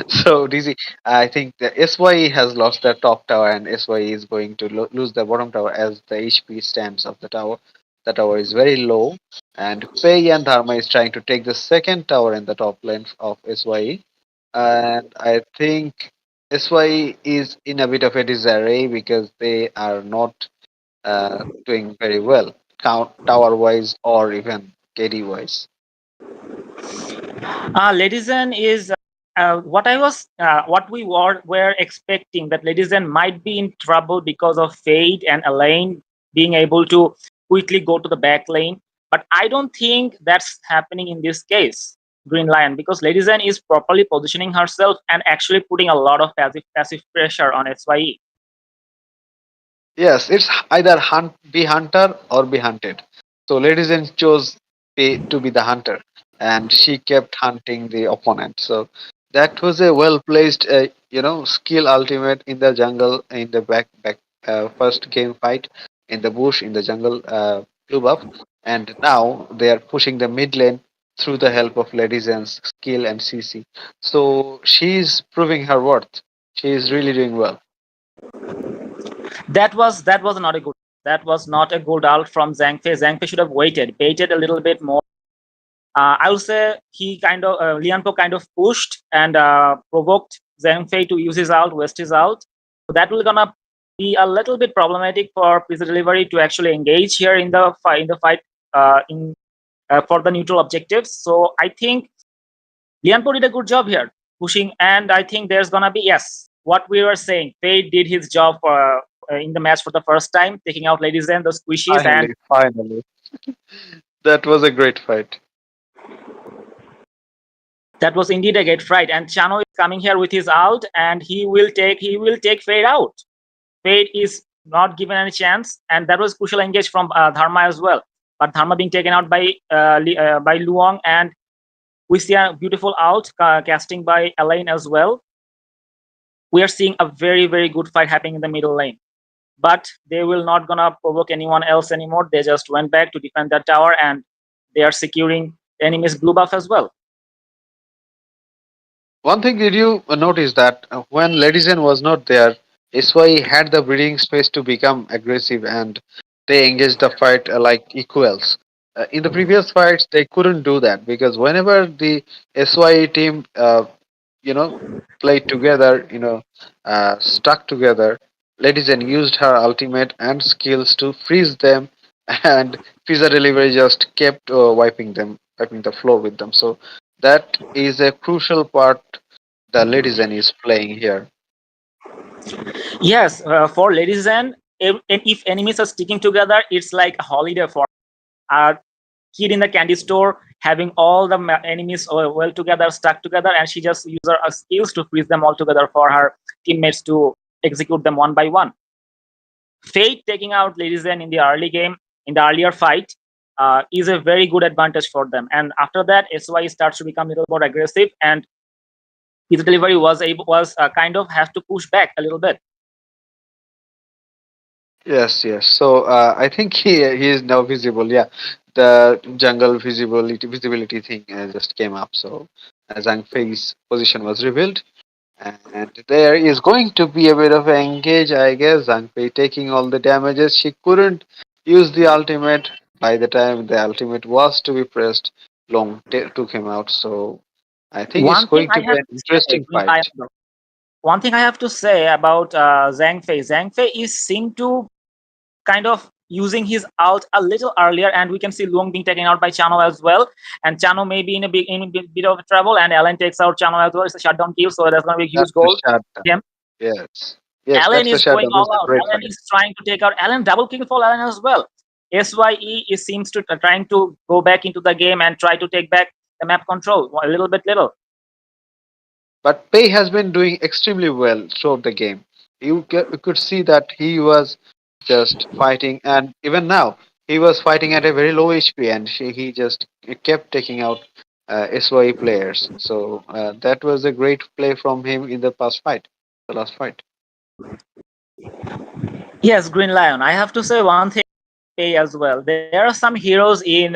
B: So, DZ, I think the SYE has lost their top tower, and SYE is going to lose their bottom tower as the HP stands of the tower. The tower is very low, and Faye and Dharma is trying to take the second tower in the top lane of SYE. And I think SYE is in a bit of a disarray because they are not doing very well, tower wise or even KD wise.
G: Ladizen is what we were expecting that Ladizen might be in trouble because of Fade and Elaine being able to quickly go to the back lane. But I don't think that's happening in this case, Green Lion, because Ladizen is properly positioning herself and actually putting a lot of passive pressure on SYE.
B: Yes, it's either be hunter or be hunted. So ladies and chose to be the hunter, and she kept hunting the opponent. So that was a well placed, skill ultimate in the jungle in the back first game fight in the bush in the jungle blue buff, and now they are pushing the mid lane through the help of ladies and skill and CC. So she's proving her worth. She is really doing well.
G: That was not a good. That was not a good out from Zhang Fei. Zhang Fei should have waited a little bit more. I would say he kind of Lianpo kind of pushed and provoked Zhang Fei to use his ult, waste his ult. So that will gonna be a little bit problematic for Pizza Delivery to actually engage here in the fight in for the neutral objectives. So I think Lianpo did a good job here pushing, and I think there's gonna be yes, what we were saying. Fade did his job for in the match for the first time, taking out Ladies and the squishies, and
B: Finally. That was a great fight.
G: that was indeed a great fight. And Chano is coming here with his ult, and he will take Fade out. Fade is not given any chance, and that was crucial engage from Dharma as well. But Dharma being taken out by Luong, and we see a beautiful ult casting by Elaine as well. We are seeing a very good fight happening in the middle lane. But they will not gonna provoke anyone else anymore. They just went back to defend that tower, and they are securing the enemy's blue buff as well.
B: One thing did you notice that when Ledison was not there, SY had the breathing space to become aggressive and they engaged the fight like equals. In the previous fights, they couldn't do that because whenever the SYE team, you know, played together, stuck together, Letizen used her ultimate and skills to freeze them, and Pizza Delivery just kept wiping the floor with them. So that is a crucial part that Letizen is playing here.
G: Yes, for ladies and if enemies are sticking together, it's like a holiday for a kid in the candy store having all the enemies well together, stuck together, and she just uses her skills to freeze them all together for her teammates to execute them one by one. Fate taking out ladies and in the early game, in the earlier fight, is a very good advantage for them. And after that, SY starts to become a little more aggressive, and his delivery was kind of have to push back a little bit.
B: Yes, yes. So I think he is now visible. Yeah, the jungle visibility thing just came up. So Zhang Fei's position was revealed, and there is going to be a bit of an engage, I guess. Zhang Fei taking all the damages. She couldn't use the ultimate. By the time the ultimate was to be pressed, Long took him out. So I think it's
G: One thing
B: going
G: I
B: to be
G: have
B: an
G: to say,
B: interesting fight.
G: one thing I have to say about Zhang Fei is seem to kind of using his ult a little earlier, and we can see Luong being taken out by Chano as well. And Chano may be in a bit of trouble, and Alan takes out Chano as well. It's a shutdown kill, so that's going to be a huge
B: That's the
G: goal.
B: shutdown.
G: Him.
B: Yes, yes,
G: Alan
B: that's the
G: is going
B: shutdown. This
G: all
B: is a
G: out.
B: great
G: Alan
B: fight.
G: is trying to take out Alan. Double kill for Alan as well. SYE is seems to trying to go back into the game and try to take back the map control a little bit little.
B: But Pei has been doing extremely well throughout the game. You could see that he was just fighting, and even now he was fighting at a very low HP, and he just kept taking out SYE players. So that was a great play from him in the past fight, the last fight.
G: Yes, Green Lion. I have to say one thing Pay as well. There are some heroes in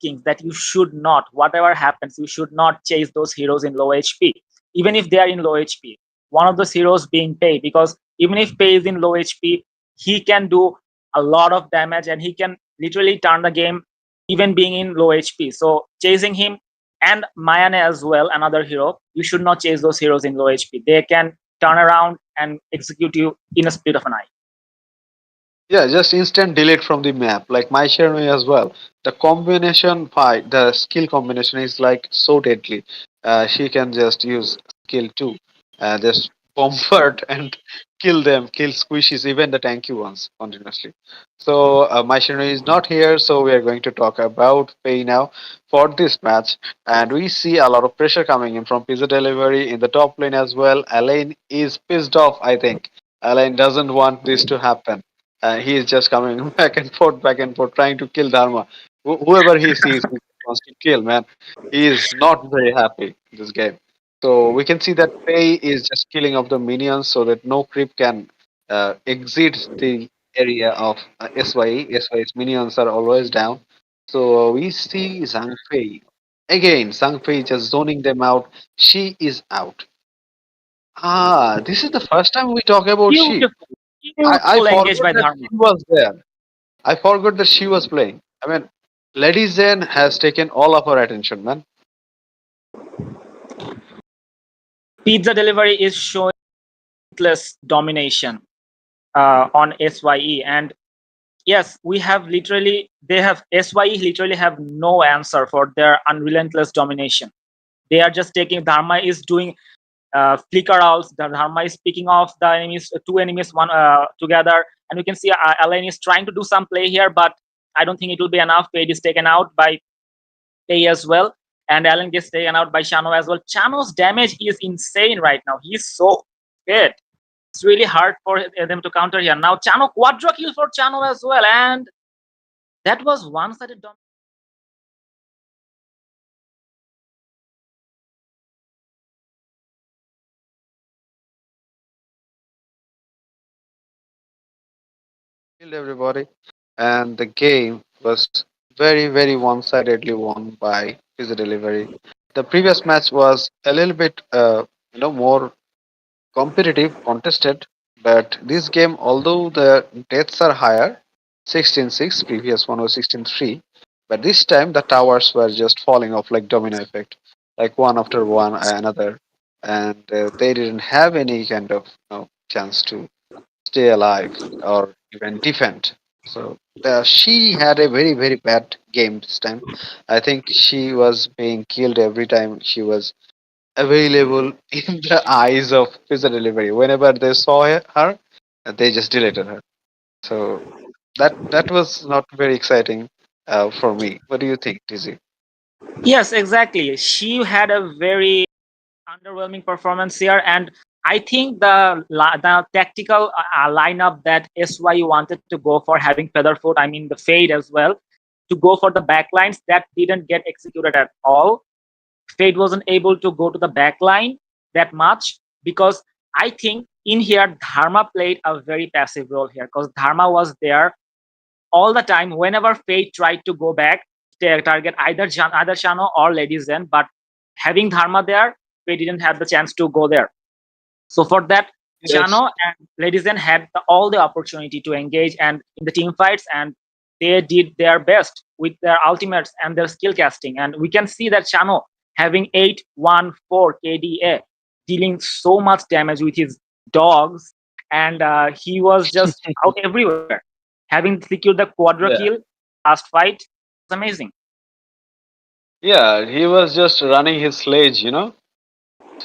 G: Kings that you should not, whatever happens, you should not chase those heroes in low HP, even if they are in low HP. One of those heroes being Pay, because even if Pay is in low HP, he can do a lot of damage and he can literally turn the game, even being in low HP. So chasing him and Mayane as well, another hero, you should not chase those heroes in low HP. They can turn around and execute you in a split of an eye.
B: Yeah, just instant delete from the map, like my Shermie as well. The combination fight, the skill combination is like so deadly. She can just use skill 2, just bombard and kill them, kill squishies, even the tanky ones continuously. So my Shermie is not here, so we are going to talk about Pay now for this match. And we see a lot of pressure coming in from Pizza Delivery in the top lane as well. Alain is pissed off, I think. Alain doesn't want this to happen. He is just coming back and forth, trying to kill Dharma. Whoever he sees, he wants to kill, man. He is not very happy in this game. So we can see that Pei is just killing off the minions so that no creep can exit the area of SYE. SYE's minions are always down. So we see Zhang Fei. Again, Zhang Fei just zoning them out. She is out. Ah, this is the first time we talk about she.
G: Beautiful,
B: I
G: beautiful engage
B: forgot
G: by
B: that
G: Dharma.
B: she was there. I forgot that she was playing. I mean, Lady Zen has taken all of our attention, man.
G: Pizza Delivery is showing less domination on SYE, and yes, we have literally they have SYE literally have no answer for their unrelentless domination. They are just taking Dharma is doing flicker outs. The Dharma is picking off the enemies, two enemies one together, and we can see Alain is trying to do some play here, but I don't think it will be enough. Page is taken out by Pei as well, and Alan gets taken out by Chano as well. Chano's damage is insane right now. He's so fit. It's really hard for them to counter here. Now Chano quadra kill for Chano as well, and that was one-sided domination.
B: Killed everybody, and the game was very, very one-sidedly won by Pizza Delivery. The previous match was a little bit, more competitive, contested, but this game, although the deaths are higher, 16-6, previous one was 16-3, But this time the towers were just falling off like domino effect, like one after one another, and they didn't have any kind of chance to stay alive or even defend. So she had a very very bad game this time. I think she was being killed every time she was available in the eyes of pizza delivery. Whenever they saw her, they just deleted her. So that was not very exciting for me. What do you think, Dizzy?
G: Yes, exactly. She had a very underwhelming performance here, and I think the tactical lineup that SY wanted to go for, having Featherfoot, I mean the Fade as well, to go for the backlines, that didn't get executed at all. Fade wasn't able to go to the backline that much because I think in here Dharma played a very passive role here, because Dharma was there all the time whenever Fade tried to go back, target either Shano or Lady Zen, but having Dharma there, Fade didn't have the chance to go there. So for that,
B: Yes.
G: Chano and Lady Zen had all the opportunity to engage and in the team fights, and they did their best with their ultimates and their skill casting. And we can see that Chano having 814 KDA, dealing so much damage with his dogs, and he was just out everywhere. Having secured the quadra
B: Yeah.
G: kill last fight, it's amazing.
B: Yeah, he was just running his sledge.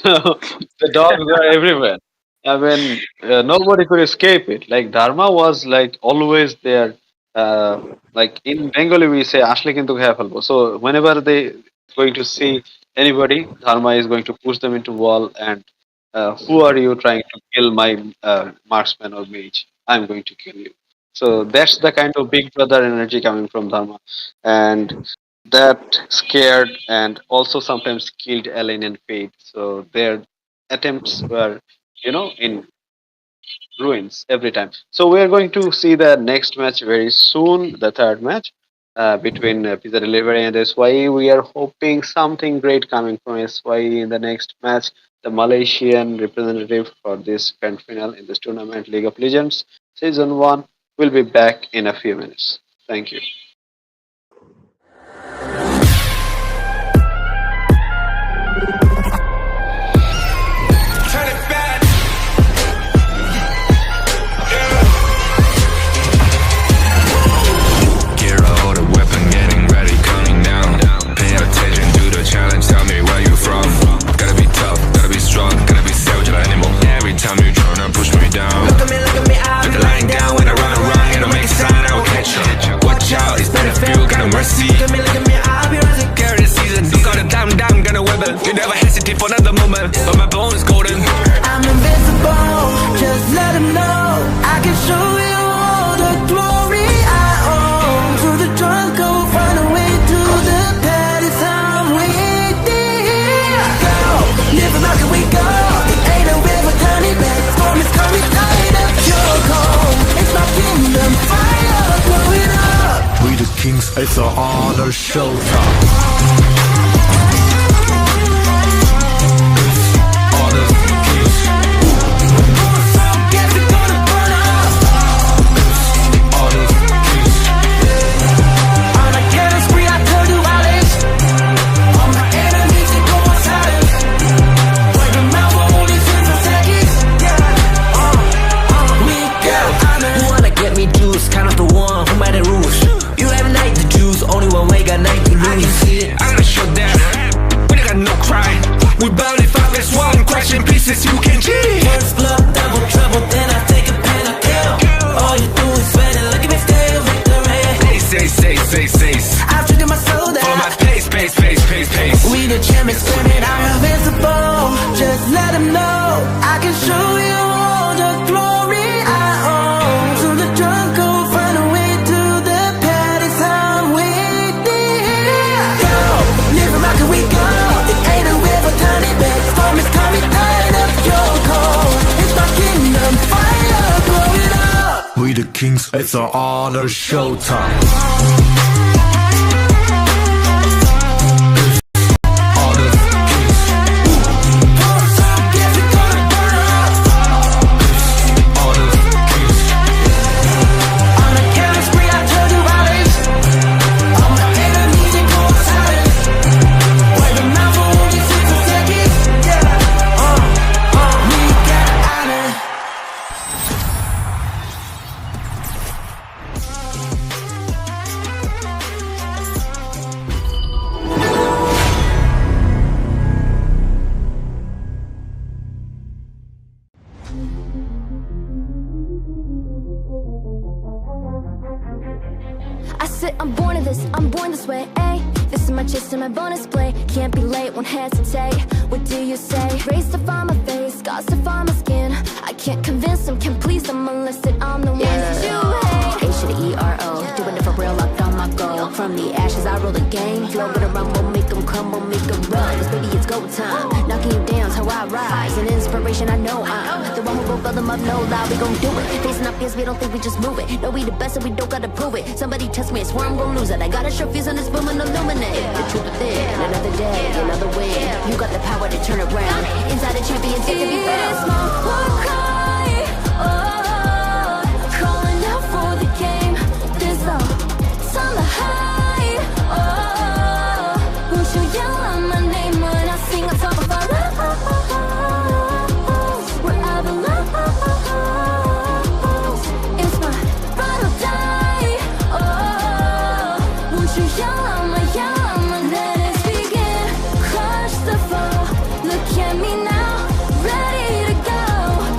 B: The dogs were everywhere. I mean, nobody could escape it. Like Dharma was like always there. Like in Bengali, we say "Ashle kintu khaya felbo." So whenever they going to see anybody, Dharma is going to push them into wall. And who are you trying to kill my marksman or mage? I'm going to kill you. So that's the kind of big brother energy coming from Dharma, and that scared and also sometimes killed Ellen and Fate. So their attempts were, in ruins every time. So we are going to see the next match very soon, the third match between Pizza Delivery and SYE. We are hoping something great coming from SYE in the next match. The Malaysian representative for this grand final in this tournament, League of Legends Season 1, will be back in a few minutes. Thank you.
C: Turn it back. Gear out a weapon, getting ready, counting down. Pay attention to the challenge, tell me where you from. Gotta be tough, gotta be strong, gotta be savage like animal. Every time you tryna push me down.
D: Look at me, I'll
C: Look
D: be
C: at lying
D: lying
C: down
D: down
C: when I run around, and I make a sign, I will catch you. Watch out, it's Battlefield, got no mercy.
D: Look at me, I'll be rising.
C: Carry the season, look out the down, gonna wibble. You never hesitate for another moment, but my bone is golden.
D: I'm invincible, just let him know I can show you all the glory I own. To the drunk, go find a way to the pad, it's how I'm waiting. Go, live it like we go. It ain't a river, tiny bed. Storm is coming, tight up your cold. It's my kingdom, fire, blow it up.
H: We the kings, it's our honor showtime.
D: Guess it's gonna burn up. On a killing spree, I told you all this. All my enemies, they go on silence. Break them out for only 10 seconds. We go. Who wanna get me juice? Kind of the one who made the rules. You have night to choose, only one way, got night to lose. I can see it.
C: I gotta show that we got no cry. We barely 5-1, crashing pieces, you can cheat.
D: First blood, double trouble, then I take a pen, I kill. All you do is sweat and look at me still victory.
C: Say.
D: I've treated my soul
C: Follow my
D: down.
C: pace.
D: We the champions, screaming, I'm invincible. Just let him know I can show you all the glory I own. To the drunk, go find a way to the pad, it's how I'm waiting. Go, live it like we go. It ain't a river, tiny bed. Storm is coming, tired of your cold. It's my kingdom, fire, blow it up.
H: We the kings, it's our honor showtime.
D: Guess it's gonna burn up. On a killing spree, I told you all this. All my enemies,
E: That's it, I'm born of this, I'm born this way, ayy. This is my chest and my bonus play. Can't be late, won't hesitate. What do you say? Race to find my face, scars to find my skin. I can't convince them, can't please them unless that I'm the one that you hate.
F: H to the E-R-O, doing it for real, locked on my goal. From the ashes, I roll the game. Flow with a rumble, make them crumble, make them run. Cause baby, it's go time. Knocking you down's how I rise. An inspiration, I know I'm the one who will fill them up, no lie, we gon' do it. Facing up fears, we don't think we just move it. No, we the best and we don't gotta prove it. Somebody test me, I swear I'm gon' lose it. I got a sure fuse on this boom and illuminate the truth within. Another day, another win. You got the power to turn around. Inside a champion, take to be found.
E: It's my war cry, oh, calling out for the game. There's no time to hide, oh, won't you yell out my name when I sing on top of our lungs? Wherever lost, it's my ride or die, oh, won't you yell out my let us begin, crush the foe. Look at me now, ready to go.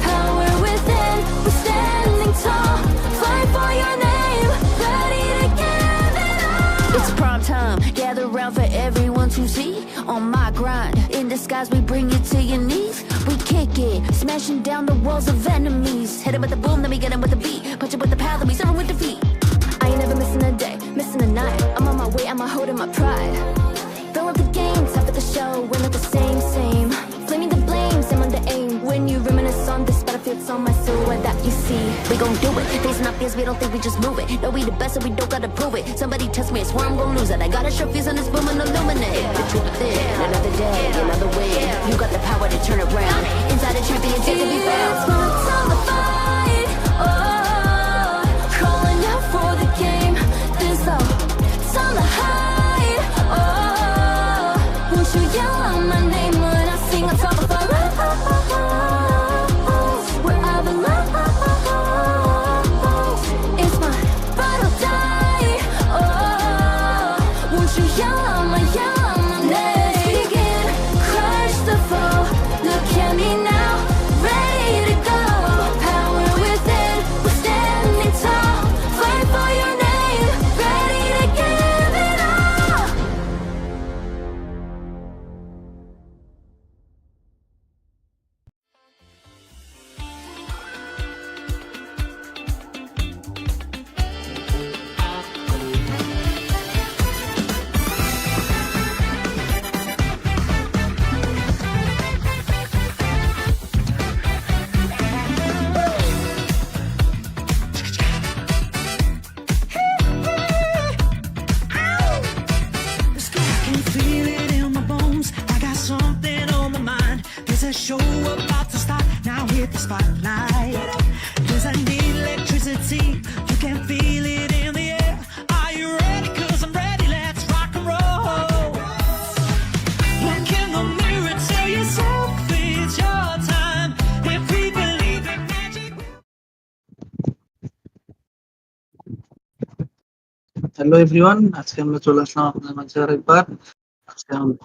E: Power within, we're standing tall. Fight for your name, ready to give it all.
F: It's prime time, gather round for everyone to see. On my grind, in disguise we bring you to your knees. We kick it, smashing down the walls of enemies. Hit 'em with the boom, then we get 'em with the beat. Punch 'em with the power, then we serve 'em with defeat.
E: I ain't never missing a day, missing a night. I'm on my way, I'm holding my pride. Fill up the game, top of the show, we're not the same. Flaming the flames, I'm under aim. When you reminisce on this battlefield, it's on my silhouette that you see.
F: We gon' do it, facing up fears, we don't think we just move it. No, we the best and we don't gotta prove it. Somebody test me, I swear I'm gon' lose it. I got a sure fuse on this boom and illuminate the truth within. Another day, another win. You got the power to turn around. Inside a champion, take to be
E: It's
F: found.
E: my time to fight, oh, calling out for the game. There's no time to hide, oh, won't you yell out my name when I sing on top of our lungs? Wherever lost, it's my ride or die, oh, won't you yell out my let us begin, crush the foe. Look at me now, ready to go. Power within, we're standing tall. Fight for your name, ready to give it all.
D: Can feel it in my bones. I got something on my mind. There's a show about to start. Now hit the spotlight. There's an electricity. You can feel it in the air. Are you ready? 'Cause I'm ready. Let's rock and roll. Look in the mirror. Tell yourself it's your time. If we believe in magic.
I: Hello everyone, আজকে আমরা চলে আসলাম আপনাদের মাঝে আরেকবার। আজকে আমরা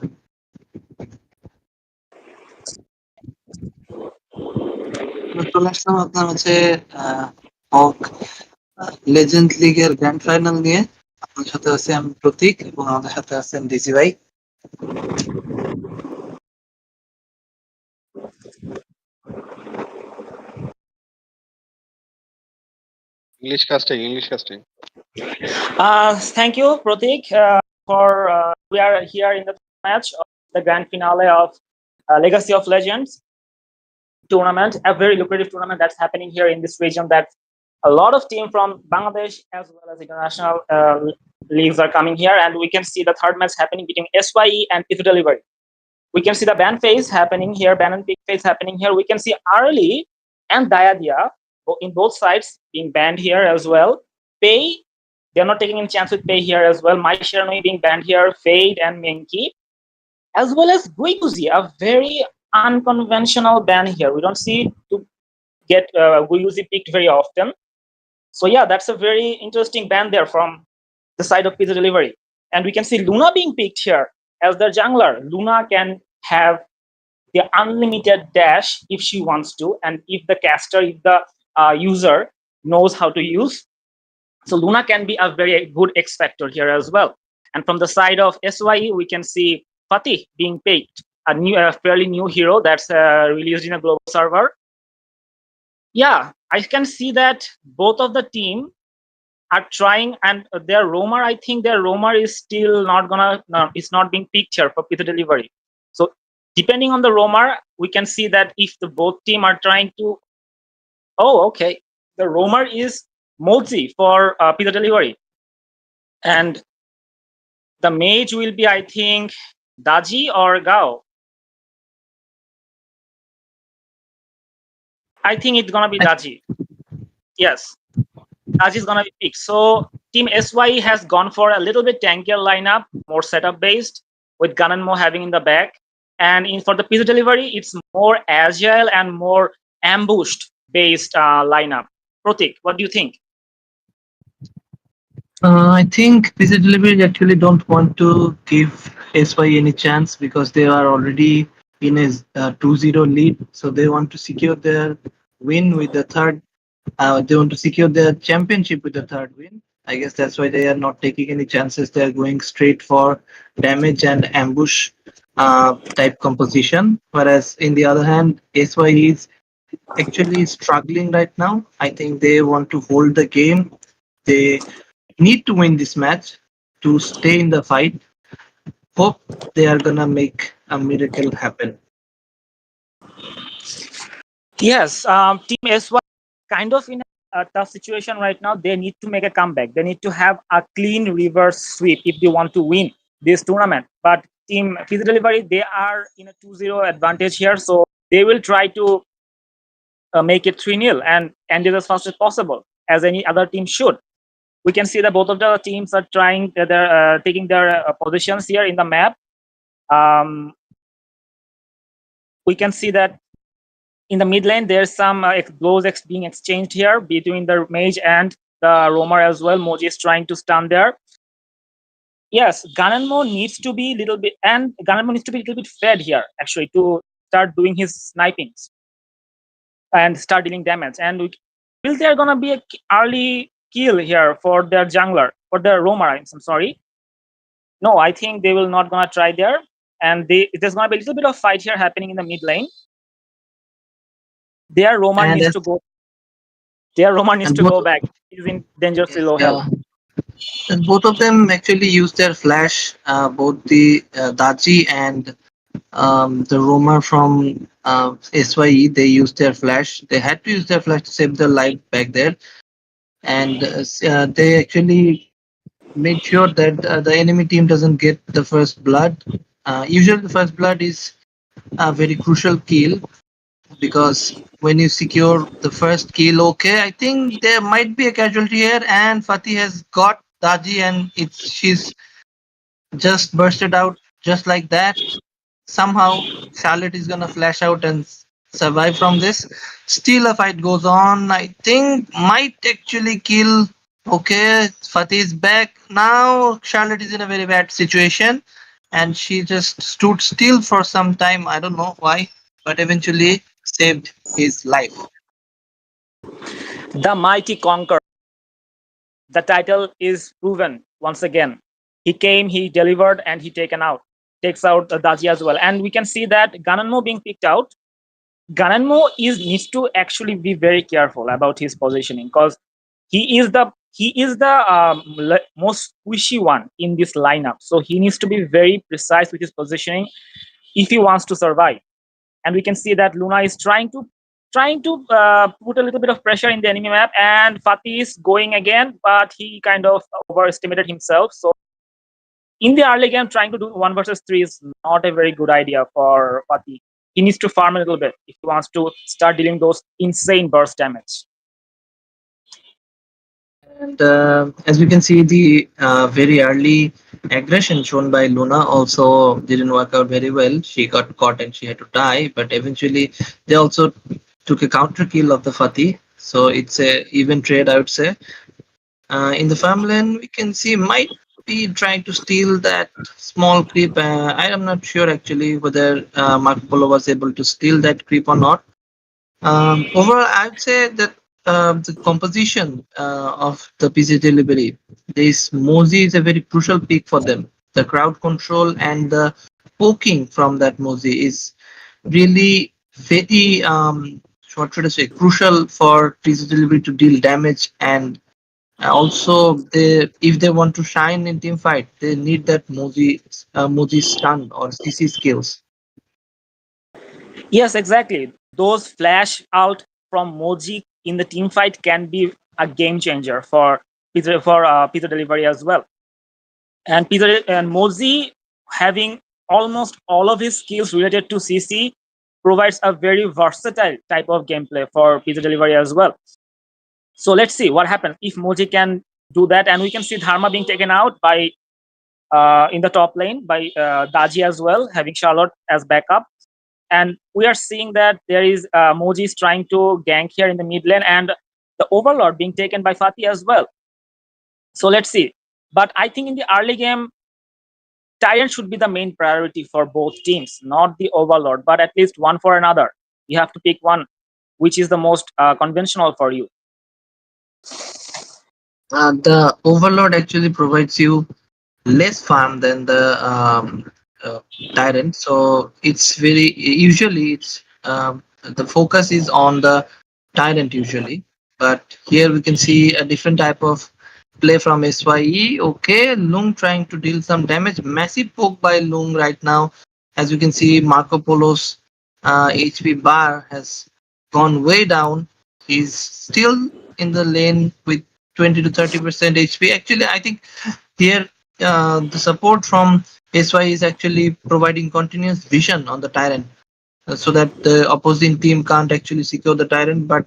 I: চলে আসলাম আপনার মাঝে হক লেজেন্ড লিগের গ্র্যান্ড ফাইনাল নিয়ে। আপনার সাথে আছে আমি প্রতীক এবং আমাদের সাথে আছেন ডিসি ভাই।
B: English casting.
G: Thank you, Pratik, for we are here in the match of the grand finale of Legacy of Legends tournament, a very lucrative tournament that's happening here in this region. That a lot of teams from Bangladesh as well as international leagues are coming here, and we can see the third match happening between SYE and SYEvspizzadelivery. We can see the ban phase happening here, ban and pick phase happening here. We can see Arli and Diadia in both sides being banned here as well. Pei, they're not taking any chance with Pei here as well. Mai Shiranui being banned here, Fade and Menki, as well as Guiyuzi, a very unconventional ban here. We don't see to get Guiyuzi picked very often. So yeah, that's a very interesting ban there from the side of SYEvspizzadelivery. And we can see Luna being picked here as the jungler. Luna can have the unlimited dash if she wants to, and if the caster, if the user knows how to use So Luna can be a very good X factor here as well. And from the side of SYE, we can see Fatih being picked, a fairly new hero that's released in a global server. Yeah, I can see that both of the team are trying, and their roamer, I think their roamer is still not gonna, no, it's not being picked here for pizza delivery. So depending on the roamer, we can see that if the both team are trying to, oh, okay, the roamer is Mozi for pizza delivery, and the mage will be, I think, Daji or Gao. I think it's gonna be Daji. Yes, Daji is gonna be picked. So Team SYE has gone for a little bit tankier lineup, more setup based, with Gun and Mo having in the back. And for the pizza delivery, it's more agile and more ambushed based lineup. Pratik, what do you think?
I: I think Pizza Delivery actually don't want to give SY any chance because they are already in a 2-0 lead. So they want to secure their win with the third. They want to secure their championship with the third win. I guess that's why they are not taking any chances. They are going straight for damage and ambush type composition. Whereas in the other hand, SY is actually struggling right now. I think they want to hold the game. They need to win this match to stay in the fight. Hope they are gonna make a miracle happen.
G: Yes, Team SY kind of in a tough situation right now. They need to make a comeback. They need to have a clean reverse sweep if they want to win this tournament. But Team Pizza Delivery, they are in a 2-0 advantage here, so they will try to make it 3-0 and end it as fast as possible, as any other team should. We can see that both of the teams are trying, they're taking their positions here in the map. We can see that in the mid lane, there's some blows being exchanged here between the mage and the roamer as well. Moji is trying to stun there. Yes, Gananmo needs to be a little bit, and Gananmo needs to be a little bit fed here, actually, to start doing his snipings and start dealing damage. And will there gonna be an early kill here for their jungler, for their roamer? I'm sorry. No, I think they will not gonna try there, and there's gonna be a little bit of fight here happening in the mid lane. Their roamer
I: And
G: needs
I: as-
G: to go. Their roamer needs
I: and
G: to
I: both-
G: go back. He's in dangerously low health.
I: And both of them actually use their flash. Both the Daji and the roamer from SYE, they used their flash. They had to use their flash to save their life back there, and they actually made sure that the enemy team doesn't get the first blood. Usually, the first blood is a very crucial kill because when you secure the first kill, okay, I think there might be a casualty here, and Fatih has got Daji, and she's just bursted out just like that. Somehow, Charlotte is gonna flash out and survive from this. Still, a fight goes on. I think might actually kill. Okay, Fatih is back now. Charlotte is in a very bad situation, and she just stood still for some time. I don't know why, but eventually saved his life.
G: The mighty conqueror. The title is proven once again. He came, he delivered, and he takes out Daji as well. And we can see that Gananmo being picked out. Gananmo needs to actually be very careful about his positioning because he is the most squishy one in this lineup. So he needs to be very precise with his positioning if he wants to survive. And we can see that Luna is trying to put a little bit of pressure in the enemy map, and Fatih is going again, but he kind of overestimated himself. So in the early game, trying to do 1 versus 3 is not a very good idea for Fatih. He needs to farm a little bit if he wants to start dealing those insane burst damage.
I: And as we can see, the very early aggression shown by Luna also didn't work out very well. She got caught and she had to die, but eventually they also took a counter kill of the Fatih. So it's a even trade, I would say. In the farmland, we can see might be trying to steal that small creep. I am not sure actually whether Marco Polo was able to steal that creep or not. Overall, I would say that the composition of the pizza delivery, this Mozi is a very crucial pick for them. The crowd control and the poking from that Mozi is really very what should I say, crucial for pizza delivery to deal damage. And also they, if they want to shine in team fight, they need that Mozi stun or CC skills.
G: Yes, exactly. Those flash out from Moji in the team fight can be a game changer for pizza delivery as well. And Moji having almost all of his skills related to CC provides a very versatile type of gameplay for pizza delivery as well. So let's see what happens if Moji can do that, and we can see Dharma being taken out by in the top lane by Daji as well, having Charlotte as backup. And we are seeing that there is Moji is trying to gank here in the mid lane, and the Overlord being taken by Fatih as well. So let's see. But I think in the early game, Tyrant should be the main priority for both teams, not the Overlord, but at least one for another. You have to pick one, which is the most conventional for you.
I: The Overlord actually provides you less farm than the Tyrant, so it's very usually it's the focus is on the Tyrant usually, but here we can see a different type of play from SYE. Okay, Lung trying to deal some damage, massive poke by Lung right now. As you can see, Marco Polo's HP bar has gone way down. He's still in the lane with 20 to 30% HP. Actually, I think here the support from SY is actually providing continuous vision on the Tyrant, so that the opposing team can't actually secure the Tyrant. But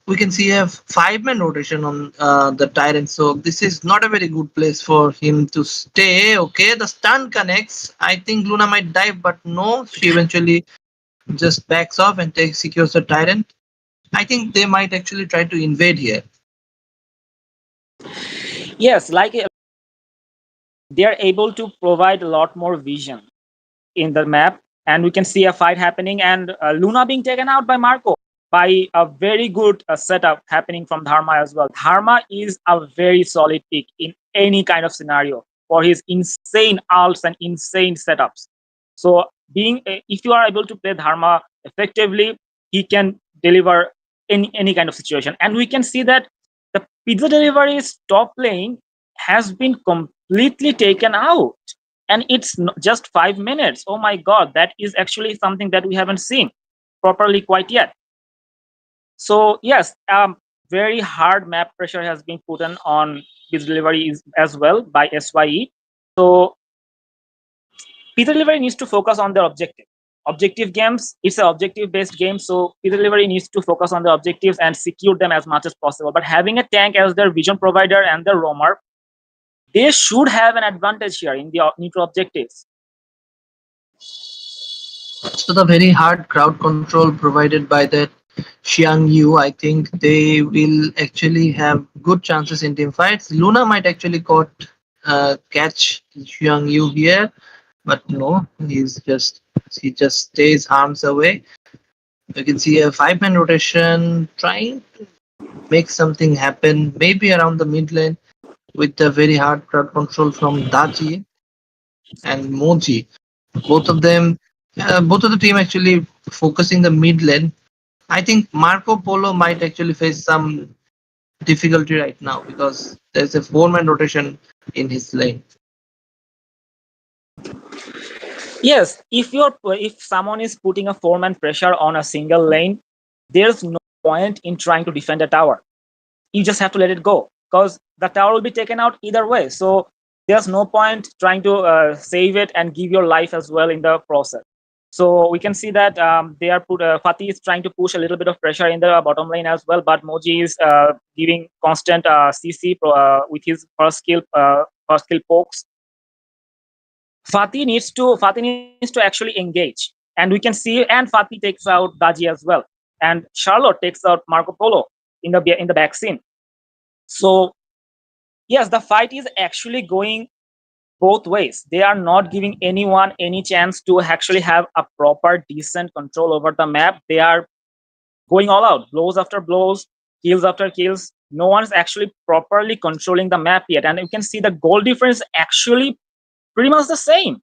I: we can see a 5-man rotation on the Tyrant, so this is not a very good place for him to stay. Okay, the stun connects. I think Luna might dive, but no, she eventually just backs off and secures the Tyrant. I think they might actually try to invade here.
G: Yes, like they are able to provide a lot more vision in the map, and we can see a fight happening, and Luna being taken out by Marco by a very good setup happening from Dharma as well. Dharma is a very solid pick in any kind of scenario for his insane ults and insane setups. So being if you are able to play Dharma effectively, he can deliver any kind of situation. And we can see that the pizza delivery's top lane has been completely taken out, and it's just 5 minutes. Oh my god, that is actually something that we haven't seen properly quite yet. So yes, very hard map pressure has been put on pizza delivery as well by SYE. So pizza delivery needs to focus on their objective games. It's an objective based game, so pizza delivery needs to focus on the objectives and secure them as much as possible. But having a tank as their vision provider and their roamer, they should have an advantage here in the neutral objectives.
I: So the very hard crowd control provided by that Xiang Yu, I think they will actually have good chances in team fights. Luna might actually catch Xiang Yu here, but no, he just stays arms away. You can see a 5-man rotation trying to make something happen, maybe around the mid lane with the very hard crowd control from Daji and Moji. Both of the team actually focusing the mid lane. I think Marco Polo might actually face some difficulty right now because there's a 4-man rotation in his lane.
G: Yes, if someone is putting a 4-man pressure on a single lane, there's no point in trying to defend a tower. You just have to let it go because the tower will be taken out either way. So there's no point trying to save it and give your life as well in the process. So we can see that Fatih is trying to push a little bit of pressure in the bottom lane as well, but Moji is giving constant CC with his first skill pokes. Fatih needs to actually engage, and we can see, and Fatih takes out Daji as well, and Charlotte takes out Marco Polo in the back scene. So yes, the fight is actually going both ways. They are not giving anyone any chance to actually have a proper decent control over the map. They are going all out, blows after blows, kills after kills. No one's actually properly controlling the map yet, and you can see the goal difference actually pretty much the same.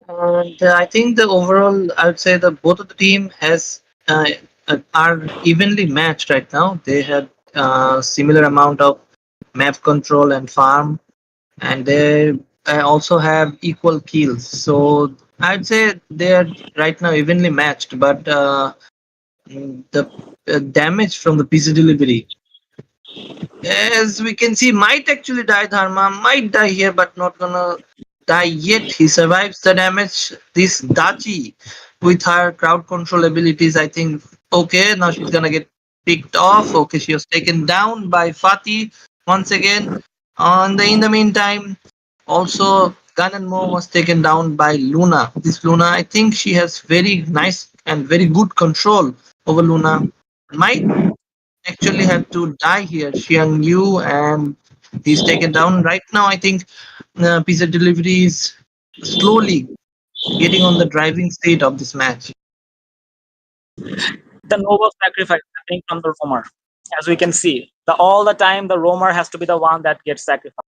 I: And I think the overall, I would say that both of the team are evenly matched right now. They have similar amount of map control and farm, and they also have equal kills. So I'd say they are right now evenly matched. But the damage from the pizza delivery, as we can see, might actually die. Dharma might die here, but not gonna die yet. He survives the damage. This Dachi, with her crowd control abilities, I think, okay, now she's gonna get picked off. Okay, she was taken down by Fatih once again. In the meantime, also Gun and Mo was taken down by Luna. This Luna, I think she has very nice and very good control over Luna. Might actually have to die here. Xiang Yu, and he's taken down. Right now, I think pizza delivery is slowly getting on the driving seat of this match.
G: The noble sacrifice happening from the roamer, as we can see. All the time, the roamer has to be the one that gets sacrificed.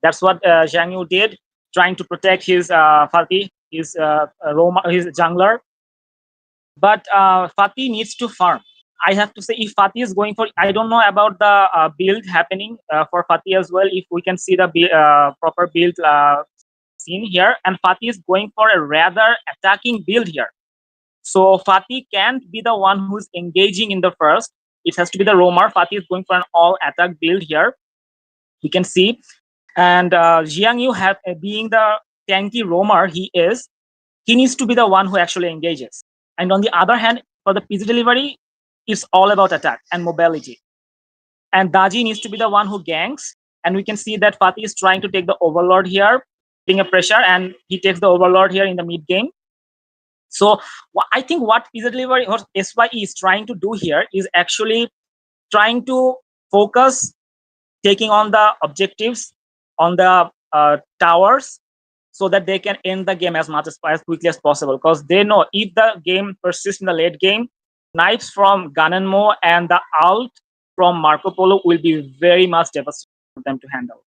G: That's what Zhang Yu did, trying to protect his Fatih, his roamer, his jungler. But Fatih needs to farm. I have to say, if Fatih is going for, I don't know about the build happening for Fatih as well. If we can see the proper build seen here, and Fatih is going for a rather attacking build here. So Fatih can't be the one who's engaging in the first. It has to be the roamer. Fatih is going for an all attack build here. We can see, and Jiang Yu being the tanky roamer he needs to be the one who actually engages. And on the other hand, for the pizza delivery, it's all about attack and mobility. And Daji needs to be the one who ganks. And we can see that Fatih is trying to take the overlord here, putting a pressure, and he takes the overlord here in the mid game. So I think what pizza delivery or SYE is trying to do here is actually trying to focus taking on the objectives on the towers, so that they can end the game as quickly as possible. Because they know if the game persists in the late game, knives from Ganenmo and the ult from Marco Polo will be very much devastating for them to handle.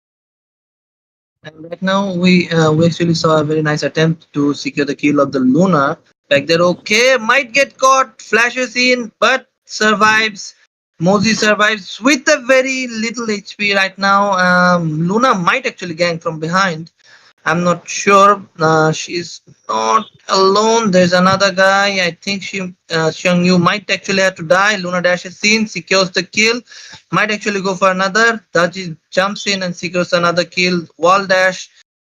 I: And right now, we actually saw a very nice attempt to secure the kill of the Luna. Like they're okay, might get caught, flashes in, but survives. Mozi survives with a very little HP right now. Luna might actually gank from behind. I'm not sure. She's not alone. There's another guy. I think Xiang Yu might actually have to die. Luna dashes in, secures the kill. Might actually go for another. Daji jumps in and secures another kill. Wall dash.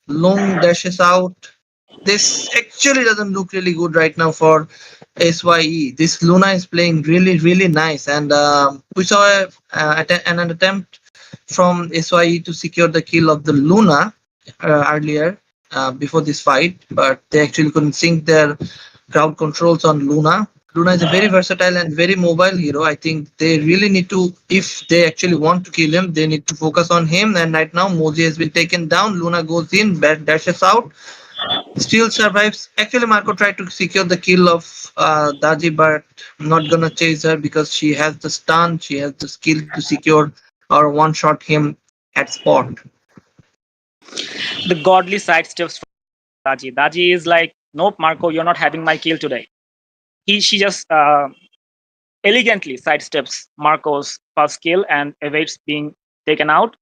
I: Long dashes out. This actually doesn't look really good right now for SYE. This Luna is playing really, really nice. And we saw an attempt from SYE to secure the kill of the Luna earlier before this fight, but they actually couldn't sync their crowd controls on Luna. Luna is a very versatile and very mobile hero. I think they really need to, if they actually want to kill him, they need to focus on him. And right now, Mozi has been taken down. Luna goes in, dashes out, still survives. Actually, Marco tried to secure the kill of Daji, but not gonna chase her because she has the stun, she has the skill to secure or one-shot him at spot.
G: The godly sidesteps from Daji. Daji is like, nope, Marco, you're not having my kill today. She just elegantly sidesteps Marco's first kill and evades being taken out.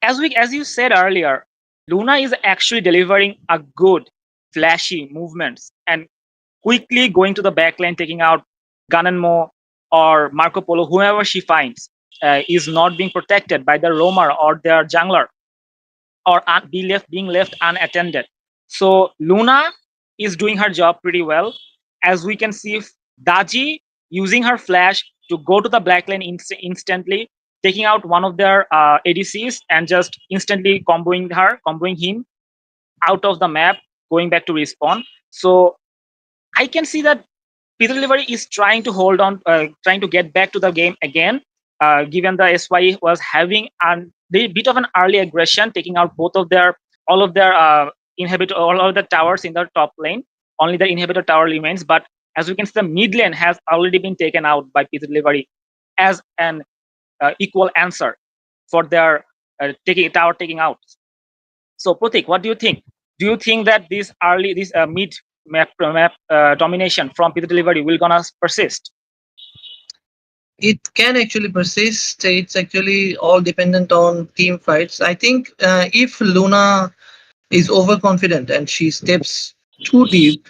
G: As you said earlier, Luna is actually delivering a good, flashy movements and quickly going to the backline, taking out Ganenmo or Marco Polo, whoever she finds is not being protected by the roamer or their jungler, or being left unattended. So Luna is doing her job pretty well. As we can see, Daji using her flash to go to the black lane instantly, taking out one of their ADCs and just instantly comboing him out of the map, going back to respawn. So I can see that Pizza Delivery is trying to hold on, trying to get back to the game again, given the SYE was having a bit of an early aggression, taking out all of the towers in the top lane. Only the inhibitor tower remains, but As we can see, the mid lane has already been taken out by Pizza Delivery as an equal answer for their taking out. So Pratik, what do you think? Do you think that this mid map domination from Pizza Delivery will gonna persist?
I: It can actually persist. It's actually all dependent on team fights. I think if Luna is overconfident and she steps too deep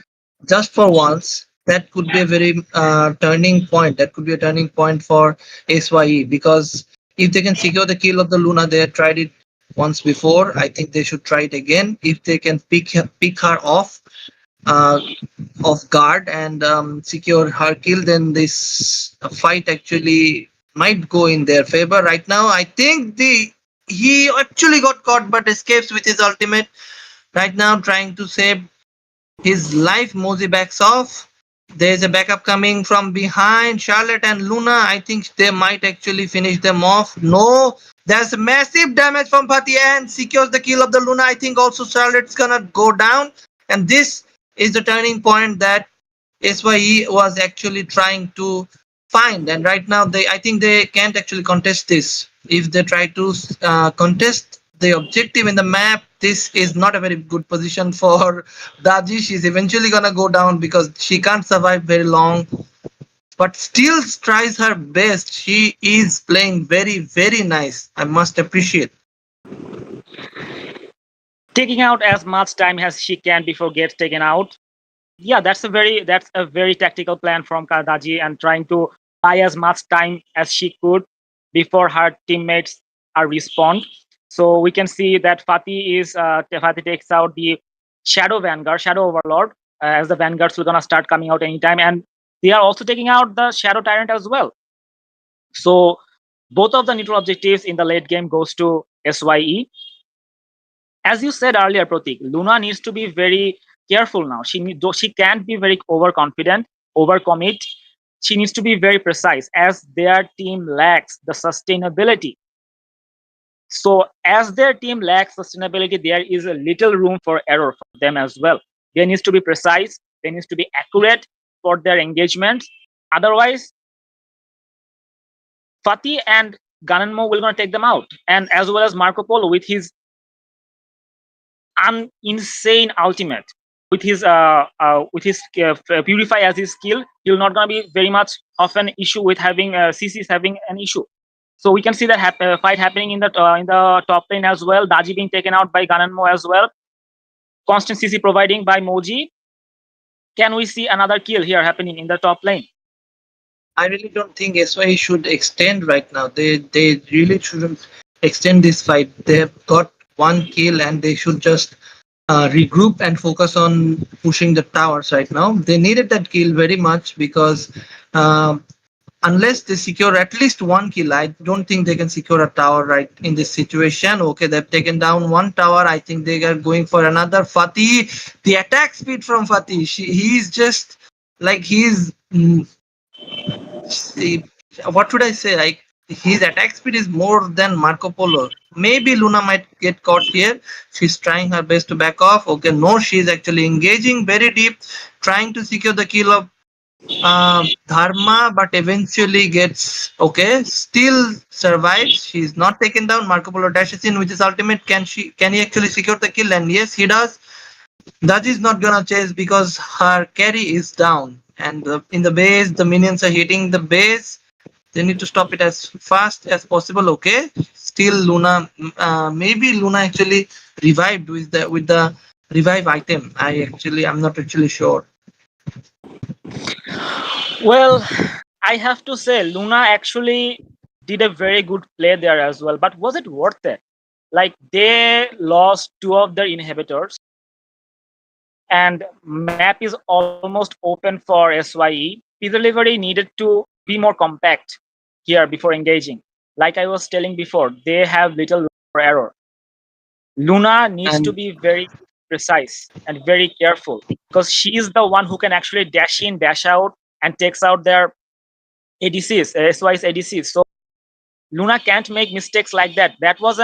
I: just for once, that could be a very turning point. That could be a turning point for SYE, because if they can secure the kill of the Luna, they had tried it once before. I think they should try it again. If they can pick her uh, off guard and secure her kill, then this fight actually might go in their favor. Right now, I think he actually got caught but escapes with his ultimate. Right now, trying to save his life, Mosey backs off. There's a backup coming from behind. Charlotte and Luna, I think they might actually finish them off. No, there's massive damage from Fatih and secures the kill of the Luna. I think also Charlotte's gonna go down. And this is the turning point that SYE was actually trying to find. And right now, I think they can't actually contest this. If they try to contest the objective in the map, this is not a very good position for Daji. She's eventually gonna go down because she can't survive very long, but still tries her best. She is playing very, very nice. I must appreciate.
G: Taking out as much time as she can before gets taken out. Yeah, that's a very tactical plan from Kardaji, and trying to buy as much time as she could before her teammates are respawned. So we can see that Fatih takes out the Shadow Vanguard, Shadow Overlord, as the Vanguards will gonna start coming out anytime, and they are also taking out the Shadow Tyrant as well. So both of the neutral objectives in the late game goes to SYE. As you said earlier, Pratik, Luna needs to be very careful now. She can't be very overconfident, overcommit. She needs to be very precise, as their team lacks the sustainability. So as their team lacks sustainability, there is a little room for error for them as well. They need to be precise, they need to be accurate for their engagements. Otherwise, Fatih and Ganenmo will gonna take them out, and as well as Marco Polo with his insane ultimate, with his Purify as his skill. He'll not gonna be very much of an issue with having CCs having an issue. So we can see that fight happening in the top lane as well. Daji being taken out by Ganenmo as well. Constant CC providing by Moji. Can we see another kill here happening in the top lane?
I: I really don't think SYE should extend right now. They really shouldn't extend this fight. They have got one kill and they should just regroup and focus on pushing the towers right now. They needed that kill very much because unless they secure at least one kill, I don't think they can secure a tower right in this situation. Okay, they've taken down one tower. I think they are going for another. Fatih, the attack speed from Fatih, he's just like what would I say? Like his attack speed is more than Marco Polo. Maybe Luna might get caught here. She's trying her best to back off. Okay, no, she's actually engaging very deep, trying to secure the kill of Dharma, but eventually gets still survives. She's not taken down. Marco Polo dashes in with his ultimate. Can he actually secure the kill? And yes, he does. Daji is not gonna chase because her carry is down, and in the base, the minions are hitting the base. They need to stop it as fast as possible. Okay, still Luna. Maybe Luna actually revived with the revive item. I'm not actually sure.
G: Well, I have to say, Luna actually did a very good play there as well. But was it worth it? Like, they lost two of their inhibitors, and map is almost open for SYE. Pizza Delivery needed to be more compact here before engaging. Like I was telling before, they have little room for error. Luna needs to be very precise and very careful, because she is the one who can actually dash in, dash out, and takes out their ADCs, SY's ADCs. So Luna can't make mistakes like that. That was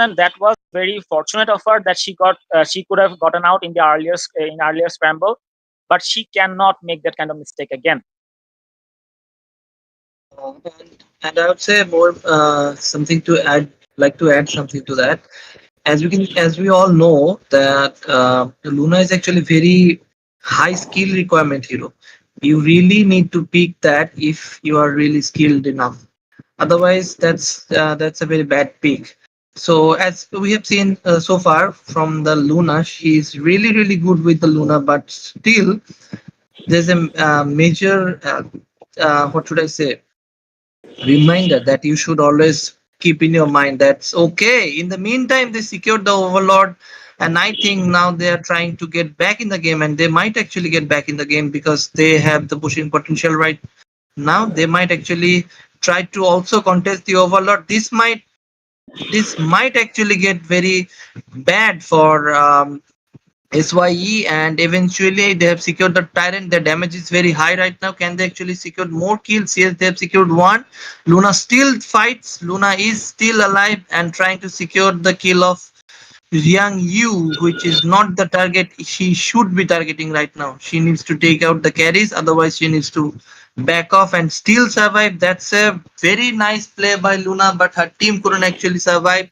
G: very fortunate of her that she could have gotten out in the earlier scramble, but she cannot make that kind of mistake again.
I: And I would say more something to add, like to add something to that. As we all know that Luna is actually very high skill requirement hero. You really need to pick that if you are really skilled enough. Otherwise, that's a very bad pick. So as we have seen so far from the Luna, she's really good with the Luna, but still there's a major what should I say, reminder that you should always keep in your mind. That's okay. In the meantime, they secured the overlord, and I think now they are trying to get back in the game, and they might actually get back in the game because they have the pushing potential right now. They might actually try to also contest the overlord. This might actually get very bad for SYE, and eventually they have secured the Tyrant. Their damage is very high right now. Can they actually secure more kills? Yes, they have secured one. Luna still fights. Luna is still alive and trying to secure the kill of Yang Yu, which is not the target she should be targeting right now. She needs to take out the carries, otherwise she needs to back off and still survive. That's a very nice play by Luna, but her team couldn't actually survive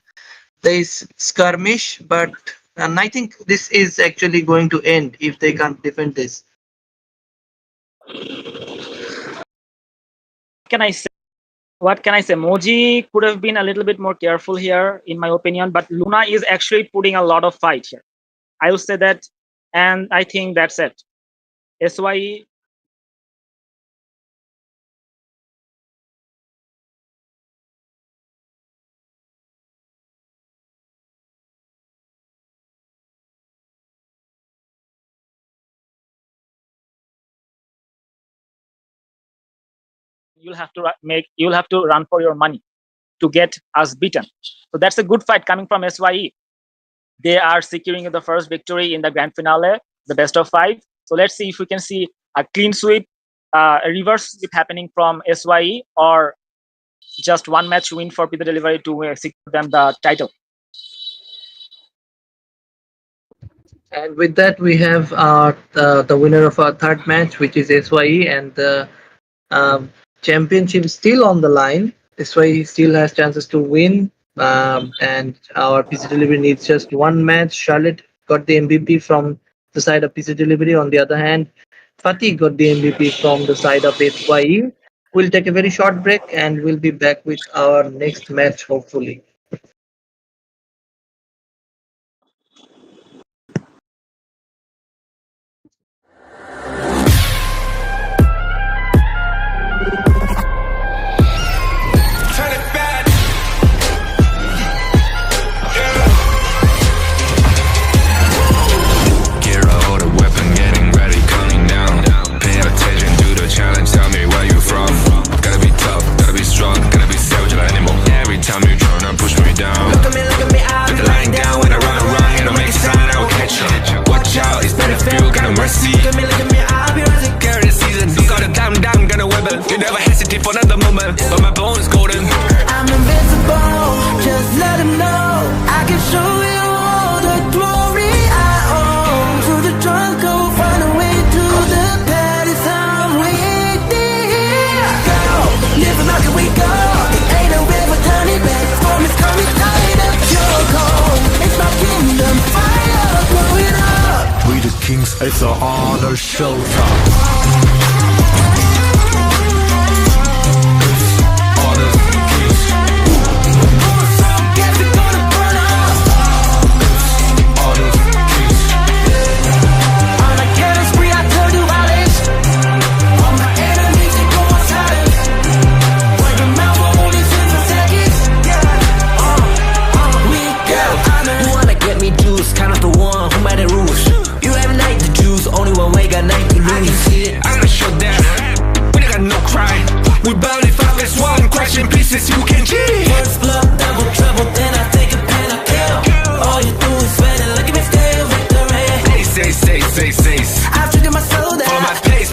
I: this skirmish. But and I think this is actually going to end if they can't defend this.
G: Can I say? What can I say? Moji could have been a little bit more careful here, in my opinion, but Luna is actually putting a lot of fight here. I will say that, and I think that's it. SYE, you'll have to run for your money to get us beaten. So that's a good fight coming from SYE. They are securing the first victory in the grand finale, the best of 5. So let's see if we can see a clean sweep, a reverse sweep happening from SYE, or just one match win for Pizza Delivery to secure them the title.
I: And with that, we have the winner of our third match, which is SYE, and the championship is still on the line. SYE still has chances to win, and our PC Delivery needs just one match. Charlotte got the MVP from the side of PC Delivery. On the other hand, Fatih got the MVP from the side of SYE. We'll take a very short break, and we'll be back with our next match, hopefully.
C: Turn it back. Gear up, hold a weapon, getting ready, counting down. Pay attention to the challenge, tell me where you from. Gotta be tough, gotta be strong, gotta be savage like animal. Every time you tryna push me down. Look at me, I'll be lying down when I run around. You don't make a sound, I will catch you. Watch out, it's better feel, got no mercy. Look at me, I'll be rising. Carry the season, you gotta down, gonna wibble. You never hesitate for another moment, but my bone is golden.
D: I'm invincible, just let him know I can show you all the glory I own. To the drunk, go find a way to the party time. Waiting here, go, live and rock and we go. It ain't a river, turning back. Storm is coming, tired of your cold. It's my kingdom, fire, blow it up.
H: We the kings, it's our honor showtime.
D: Guess it's gonna burn up. On a killing spree, I told you I list. All my enemies, they go on silence. Wipe your mouth for only 6 seconds. We go.
J: You wanna get me juice, kind of the one who made the rules. You have night to choose, only one way, got night to
C: I can
J: lose.
C: see it, I'm gonna show them. We don't got no cry. We barely 5 as 1, crashing pieces, you can cheat.
J: First blood, double trouble, then I take a pen, I kill. All you do is sweat and look at me still victory.
C: Say.
J: I've treated my soul
C: Follow
J: down.
C: my pace.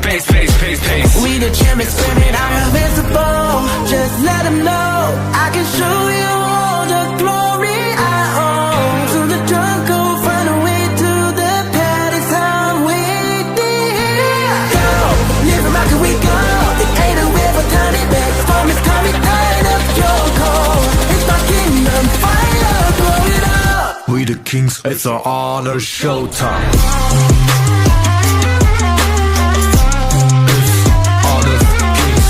J: We the champions, screaming,
D: I'm invincible, just let him know I can show you all the glory I own. To the drunk, go find a way to the party time. Waiting here, go, live and rock and we go. It ain't a river, turn it back. Storm
H: kings, it's an honor showtime. Honor kings.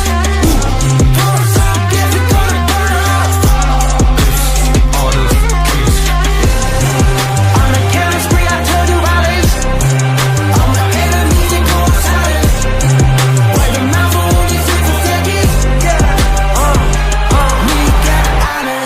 H: Honor kings.
J: On the killing spree, I told you violence. All my enemies, they go silent. Wipe your mouth for only 60 seconds. Yeah, we got honor.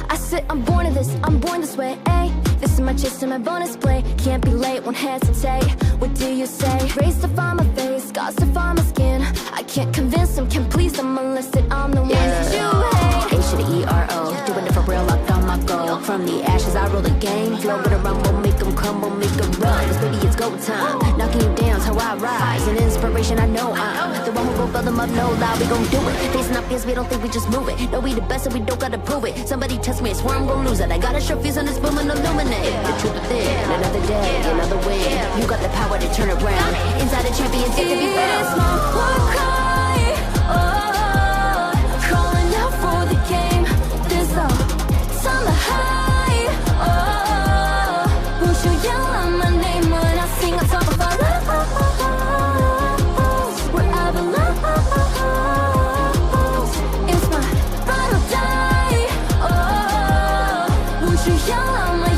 E: I said I'm born of this, I'm born this way, ayy. This is my chest and my bonus play. Can't be late, won't hesitate. What do you say? Raised to find my face, scars to find my skin. I can't convince them, can't please them unless that I'm the one that you hate.
F: H to the E-R-O, doing it for real, locked on my goal. From the ashes, I roll the game. Flow with a rumble, make them crumble, make them run. Cause baby, it's go time. Knocking you down's how I rise. An inspiration, I know I'm the one who gon' fill them up, no lie, we gon' do it. Facing up fears, we don't think we just move it. No, we the best and we don't gotta prove it. Somebody test me, I swear I'm gon' lose it. I got a sure fuse on this boom and illuminate. The truth within, another day, another win. You got the power to turn around. Inside a champion, take to be found.
E: It's my war cry, oh, calling out for the game. This summer high, oh, won't you yell out my name when I sing on top of our lungs? Wherever lost, it's my ride or die, oh, won't you yell out my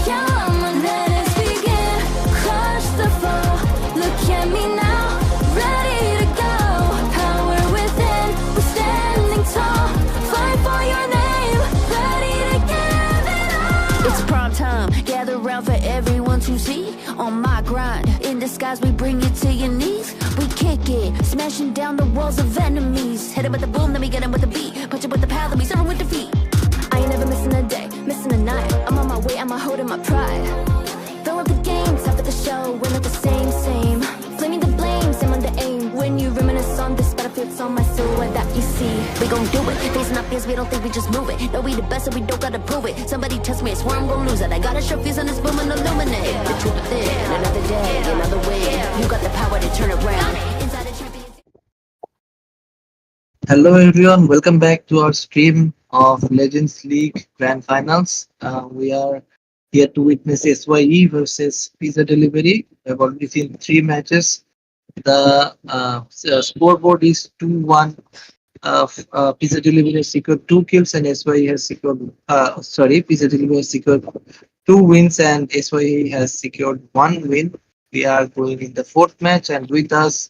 E: let us begin, crush the foe. Look at me now, ready to go. Power within, we're standing tall. Fight for your name, ready to give it all.
F: It's prime time, gather round for everyone to see. On my grind, in disguise we bring it to your knees. We kick it, smashing down the walls of enemies. Hit it with the boom, then we get him with the beat. Punch it with the power, then we serve him with defeat.
E: I ain't never missing a day, missing a night. I'm on my way, I'm holding my pride. Fill up the games, after the show, we're not the same. Flaming the blame, same on the aim. When you reminisce on this battlefield, it's on my silhouette that you see.
F: We gon' do it, facing up fears, we don't think we just move it. No, we the best and we don't gotta prove it. Somebody test me, I swear I'm gon' lose it. I got a sure fuse on this boom and illuminate. The truth within, another day, another win. You got the power to turn around. Inside a champion.
I: Hello everyone, welcome back to our stream of Legends League Grand Finals. We are here to witness SYE versus Pizza Delivery. We have already seen 3 matches. The scoreboard is 2-1. Pizza Delivery has secured 2 kills and SYE has secured, Pizza Delivery has secured 2 wins and SYE has secured 1 win. We are going in the 4th match and with us,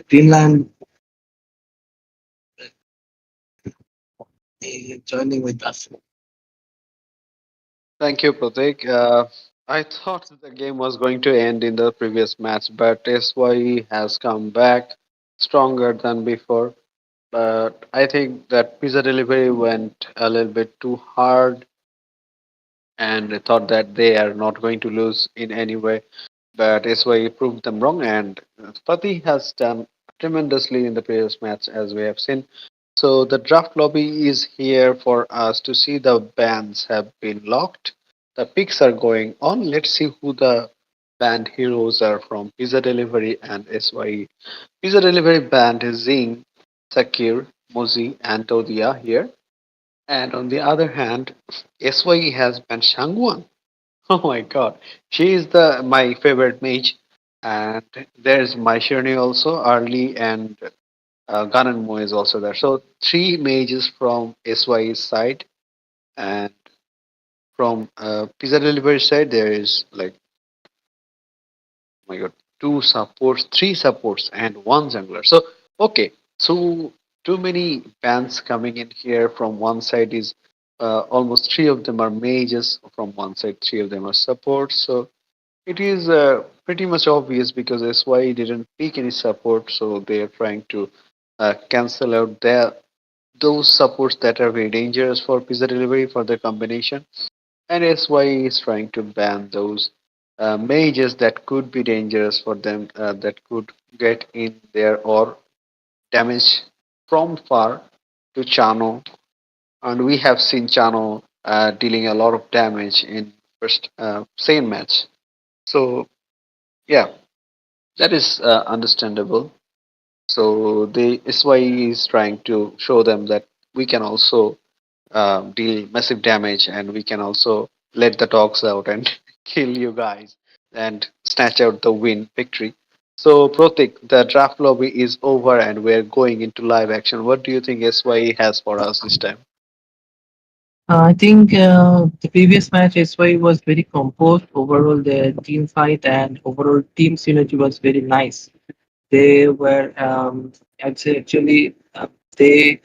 I: Greenland joining with us.
B: Thank you, Pratik. I thought the game was going to end in the previous match, but SYE has come back stronger than before. But I think that pizza delivery went a little bit too hard, and I thought that they are not going to lose in any way. But SYE proved them wrong, and Pati has done tremendously in the previous match, as we have seen. So the draft lobby is here for us to see the bans have been locked. The picks are going on. Let's see who the banned heroes are from Pizza Delivery and SYE. Pizza Delivery banned is Zing, Sakir, Mozi, and Todia here. And on the other hand, SYE has banned Shangwan. Oh my god. She is the my favorite mage. And there's my Shirney also, Arlie, and Ganan Mo is also there. So 3 mages from SYE's side, and from Pizza Delivery side there is like, oh my god, 2 supports, 3 supports, and 1 jungler. So okay, so too many bans coming in here. From one side is almost 3 of them are mages. From one side, 3 of them are supports. So it is pretty much obvious because SYE didn't pick any support, so they are trying to cancel out those supports that are very dangerous for pizza delivery for the combination. And SYE is trying to ban those mages that could be dangerous for them, that could get in there or damage from far to Chano and we have seen Chano dealing a lot of damage in first same match. So yeah, that is understandable. So the SYE is trying to show them that we can also deal massive damage, and we can also let the dogs out and kill you guys and snatch out the win victory. So Protik, the draft lobby is over and we're going into live action. What do you think SYE has for us this time?
I: I think the previous match SY was very composed. Overall, the team fight and overall team synergy was very nice. They were, I'd say, actually, they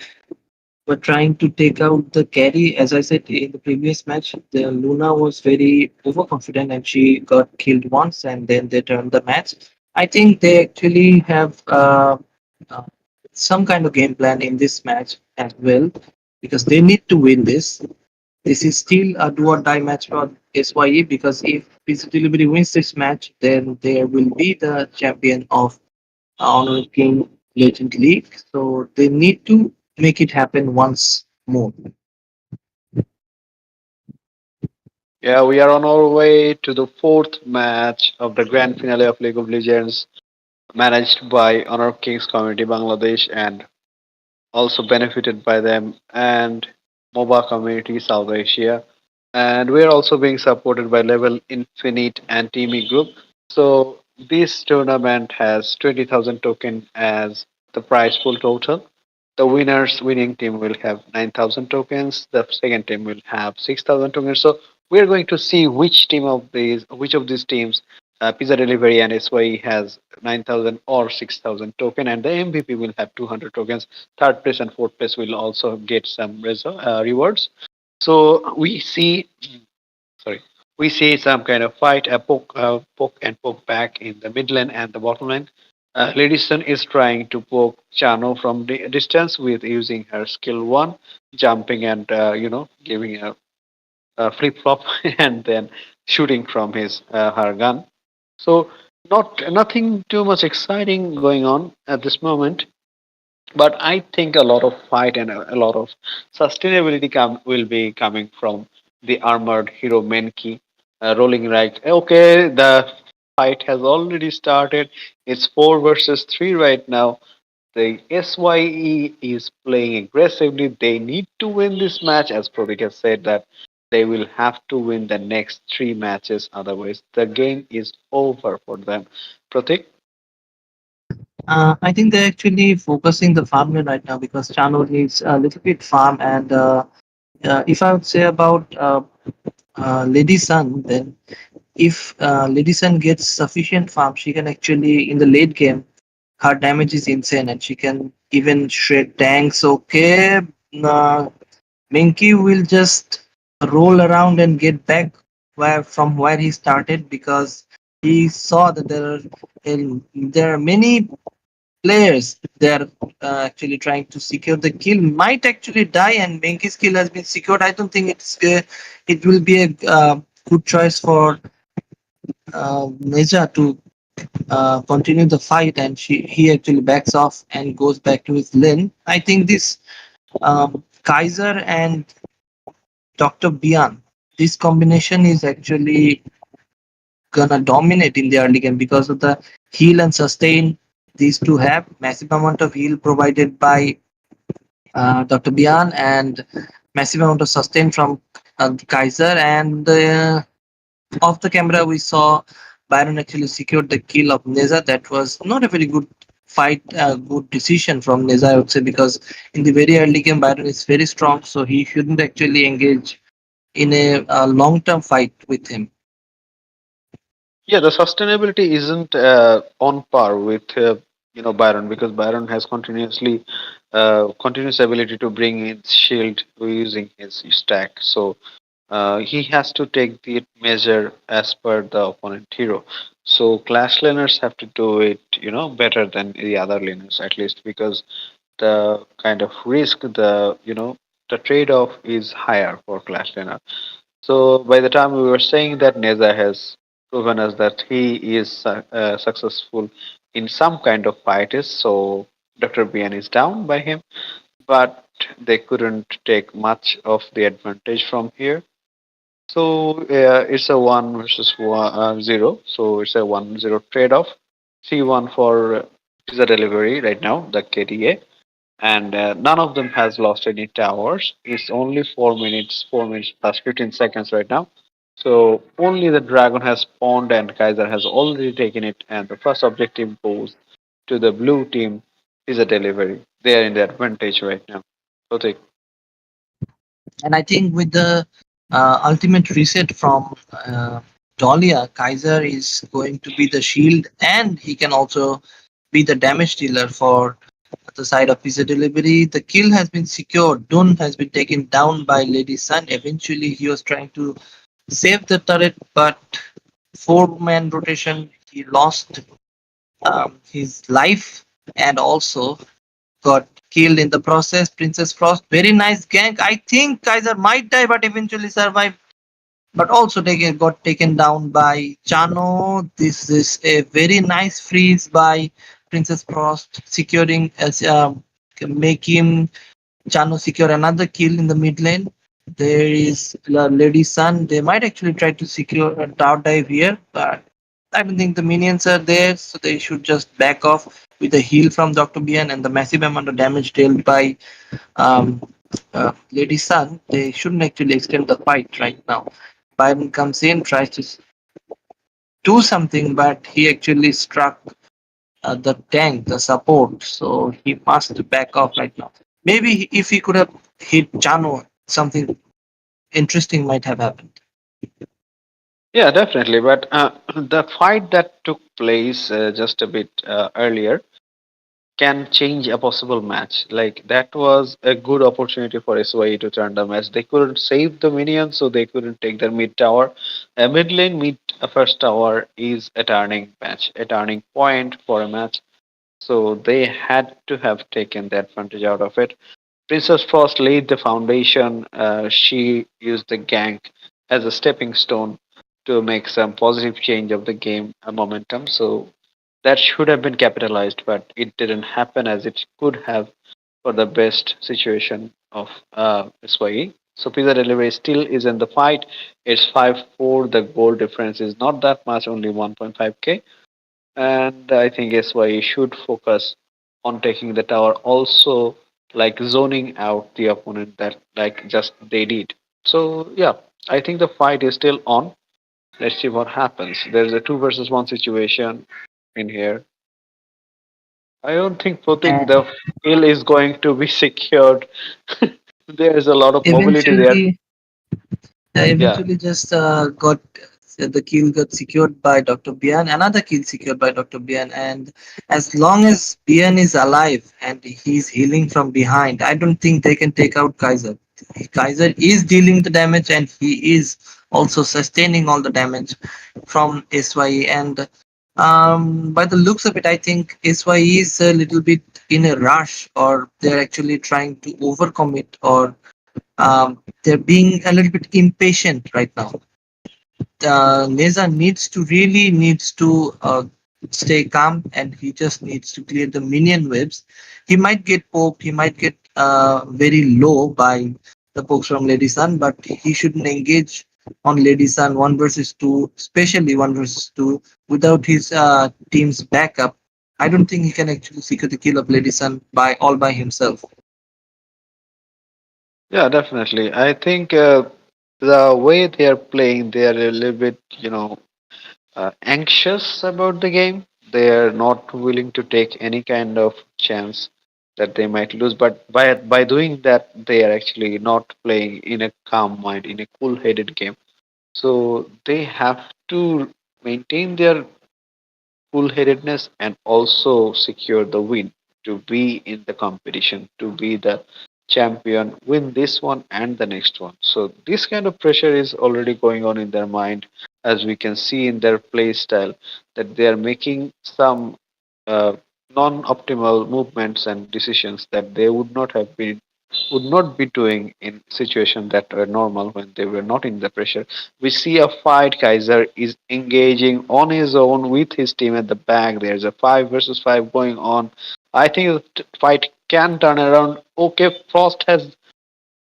I: were trying to take out the carry. As I said in the previous match, the Luna was very overconfident and she got killed once, and then they turned the match. I think they actually have uh, some kind of game plan in this match as well, because they need to win this. This is still a do or die match for SYE, because if Pizza Delivery wins this match, then they will be the champion of Honor King Legend League. So they need to make it happen once more.
B: Yeah, we are on our way to the fourth match of the grand finale of League of Legends, managed by Honor Kings Community Bangladesh and also benefited by them, and MOBA Community South Asia. And we're also being supported by Level Infinite and TiMi Group. So this tournament has 20,000 token as the prize pool total. The winning team will have 9,000 tokens. The second team will have 6,000 tokens. So we're going to see which of these teams, Pizza Delivery and SYE has 9,000 or 6,000 token, and the MVP will have 200 tokens. Third place and fourth place will also get some rewards. So sorry, we see some kind of fight, a poke and poke back in the mid lane and the bottom lane. Ladison is trying to poke Chano from the distance with using her skill one, jumping and giving a flip flop and then shooting from his her gun. So nothing too much exciting going on at this moment, but I think a lot of fight and a lot of sustainability will be coming from the armored hero Menki rolling right. Okay, the fight has already started. It's 4 versus 3 right now. The SYE is playing aggressively. They need to win this match, as Pratik has said that they will have to win the next 3 matches. Otherwise, the game is over for them. Pratik?
I: I think they're actually focusing the farmland right now, because Chano needs a little bit farm. And if I would say about Lady Sun, then if Lady Sun gets sufficient farm, she can actually, in the late game, her damage is insane and she can even shred tanks. Okay, Minky will just roll around and get back where he started, because he saw that there are many players there actually trying to secure the kill. Might actually die, and Minky's kill has been secured. I don't think it will be a good choice for Neja to continue the fight, and he actually backs off and goes back to his lane. I think this Kaiser and Dr. Bian, this combination is actually gonna dominate in the early game, because of the heal and sustain these two have. Massive amount of heal provided by Dr. Bian, and massive amount of sustain from Kaiser. And off the camera, we saw Byron actually secured the kill of Neza. That was not a very good fight, good decision from Neza, I would say, because in the very early game, Byron is very strong, so he shouldn't actually engage in a long-term fight with him.
B: Yeah, the sustainability isn't on par with Byron, because Byron has continuous ability to bring his shield using his stack. So he has to take the measure as per the opponent hero. So clash laners have to do it, better than the other laners, at least, because the kind of risk, the trade-off is higher for clash laner. So by the time we were saying that, Neza has proven us that he is successful in some kind of fights. So Dr. Bian is down by him. But they couldn't take much of the advantage from here. So it's a one versus zero. So it's a 1-0 trade-off. C1 for pizza delivery right now, the KDA, and none of them has lost any towers. It's only 4 minutes, 4 minutes plus 15 seconds right now. So only the dragon has spawned and Kaiser has already taken it, and the first objective goes to the blue team. Is a delivery. They are in the advantage right now. So take.
I: And I think with the ultimate reset from Dahlia, Kaiser is going to be the shield, and he can also be the damage dealer for the side of pizza delivery. The kill has been secured. Dun has been taken down by Lady Sun. Eventually, he was trying to save the turret, but four-man rotation, he lost his life and also got killed in the process. Princess Frost, very nice gank. I think Kaiser might die, but eventually survived. But also got taken down by Chano. This is a very nice freeze by Princess Frost, securing as make him Chano secure another kill in the mid lane. There is Lady Sun. They might actually try to secure a tower dive here, but I don't think the minions are there, so they should just back off with a heal from Dr. Bian and the massive amount of damage dealt by um, Lady Sun. They shouldn't actually extend the fight right now. Byron comes in, tries to do something, but he actually struck the tank, the support, so he must back off right now. Maybe if he could have hit Chano, something interesting might have happened.
B: Yeah, definitely. But the fight that took place just a bit earlier can change a possible match. Like that was a good opportunity for SYE to turn the match. They couldn't save the minions, so they couldn't take their mid tower. A mid lane mid first tower is a turning match, a turning point for a match. So they had to have taken the advantage out of it. Princess Frost laid the foundation. She used the gank as a stepping stone to make some positive change of the game momentum. So that should have been capitalized, but it didn't happen as it could have for the best situation of SYE. So Pizza Delivery still is in the fight. It's 5-4. The goal difference is not that much, only 1.5k. And I think SYE should focus on taking the tower, also like zoning out the opponent that like just they did. So yeah, I think the fight is still on. Let's see what happens. There's a two versus one situation in here. I don't think Protik
I: And
B: the kill is going to be secured. There's a lot of mobility there.
I: eventually,
B: Yeah,
I: eventually just got the kill got secured by Dr. Bian, another kill secured by Dr. Bian, and as long as Bian is alive and he's healing from behind, I don't think they can take out Kaiser. Kaiser is dealing the damage and he is also sustaining all the damage from SYE, and by the looks of it, I think SYE is a little bit in a rush, or they're actually trying to overcommit, or they're being a little bit impatient right now. Neza needs to stay calm, and he just needs to clear the minion waves. He might get poked, he might get very low by the pokes from Lady Sun, but he shouldn't engage on Lady Sun 1 versus 2, especially 1 versus 2, without his team's backup. I don't think he can actually secure the kill of Lady Sun by all by himself.
B: yeah, definitely. I think the way they are playing, they are a little bit, anxious about the game. They are not willing to take any kind of chance that they might lose. But by doing that, they are actually not playing in a calm mind, in a cool-headed game. So they have to maintain their cool headedness and also secure the win to be in the competition, to be the champion, win this one and the next one. So, this kind of pressure is already going on in their mind, as we can see in their play style, that they are making some uh, non optimal movements and decisions that they would not be doing in situations that were normal when they were not in the pressure. We see a fight. Kaiser is engaging on his own with his team at the back. There's a 5 versus 5 going on. I think the fight can turn around. Okay, Frost has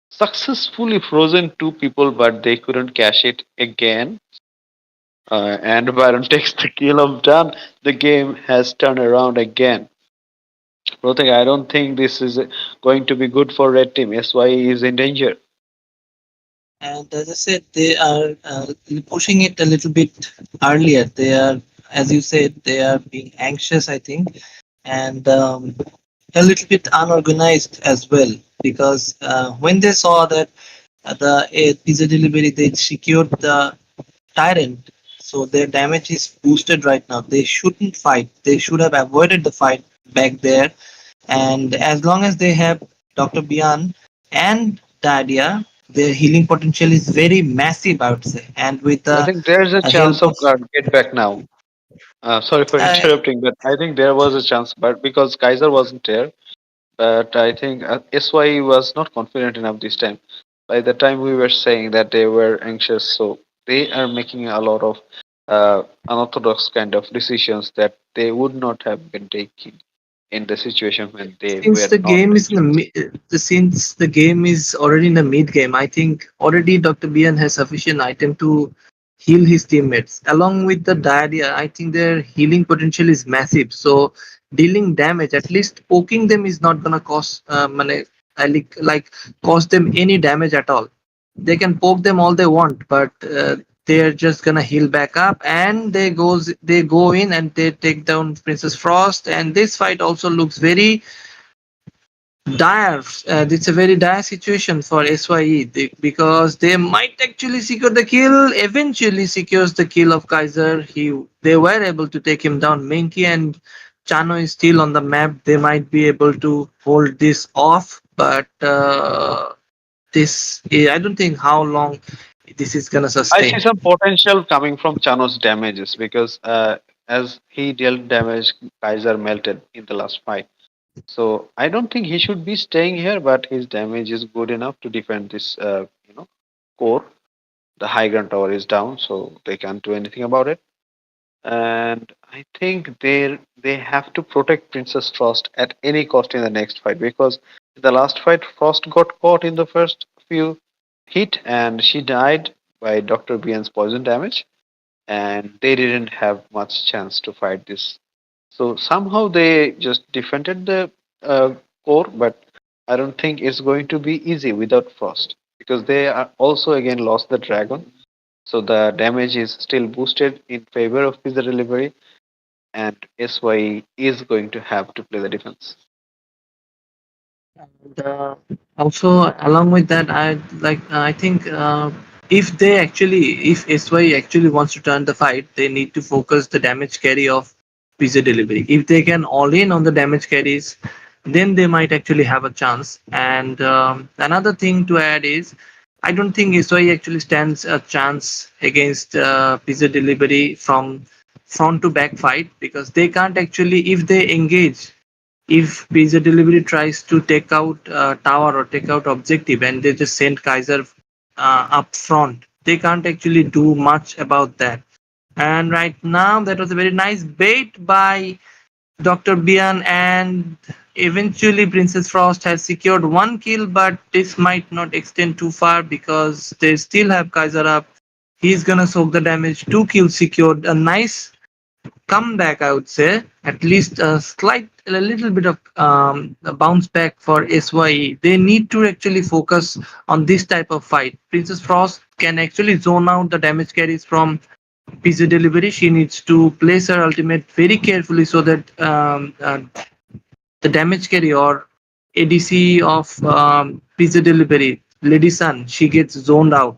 B: successfully frozen two people, but they couldn't cash it again. And Byron takes the kill of done. The game has turned around again. Rothik, I don't think this is going to be good for Red Team. SYE is in danger.
I: And as I said, they are pushing it a little bit earlier. They are, as you said, they are being anxious, I think, and a little bit unorganized as well. Because when they saw that the pizza delivery, they secured the tyrant, so their damage is boosted right now. They shouldn't fight. They should have avoided the fight back there. And as long as they have Dr. Bian and Dadia, their healing potential is very massive, I would say. And with
B: I
I: the
B: think there's a chance
I: help
B: of
I: of
B: get back now. Sorry for
I: uh,
B: interrupting, but I think there was a chance, but because Kaiser wasn't there, but I think SYE was not confident enough this time. By the time we were saying that they were anxious, so they are making a lot of unorthodox kind of decisions that they would not have been taking in the situation when they
I: since
B: were
I: the
B: not
I: game is in
B: anxious.
I: since the game is already in the mid game, I think already Dr. Bian has sufficient item to heal his teammates. Along with the diarrhea, I think their healing potential is massive. So dealing damage, at least poking them is not gonna cost like cost them any damage at all. They can poke them all they want, but they're just gonna heal back up, and they go in and they take down Princess Frost. And this fight also looks very dire. It's a very dire situation for SYE because they might actually secure the kill. Eventually, secures the kill of Kaiser. They were able to take him down. Menki and Chano is still on the map. They might be able to hold this off, but I don't think how long this is gonna
B: I see
I: sustain.
B: some potential coming from Chano's damages because as he dealt damage, Kaiser melted in the last fight. So I don't think he should be staying here, but his damage is good enough to defend this, core. The high ground tower is down, so they can't do anything about it. And I think they have to protect Princess Frost at any cost in the next fight because in the last fight, Frost got caught in the first few hit and she died by Dr. Bian's poison damage, and they didn't have much chance to fight this. So somehow they just defended the core, but I don't think it's going to be easy without Frost because they are also again lost the dragon. So the damage is still boosted in favor of pizza delivery, and SYE is going to have to play the defense.
I: And also, along with that, I think if SY actually wants to turn the fight, they need to focus the damage carry of pizza delivery. If they can all in on the damage carries, then they might actually have a chance. And another thing to add is, I don't think SY actually stands a chance against pizza delivery from front to back fight, because they can't actually, if they engage, if pizza delivery tries to take out tower or take out objective and they just send Kaiser up front, they can't actually do much about that. And right now, that was a very nice bait by Dr. Bian, and eventually Princess Frost has secured one kill, but this might not extend too far because they still have Kaiser up. He's gonna soak the damage. Two kills secured. A nice comeback, I would say. At least a little bit of a bounce back for SYE. They need to actually focus on this type of fight. Princess Frost can actually zone out the damage carries from pizza delivery. She needs to place her ultimate very carefully so that the damage carry or ADC of pizza delivery, Lady Sun, she gets zoned out.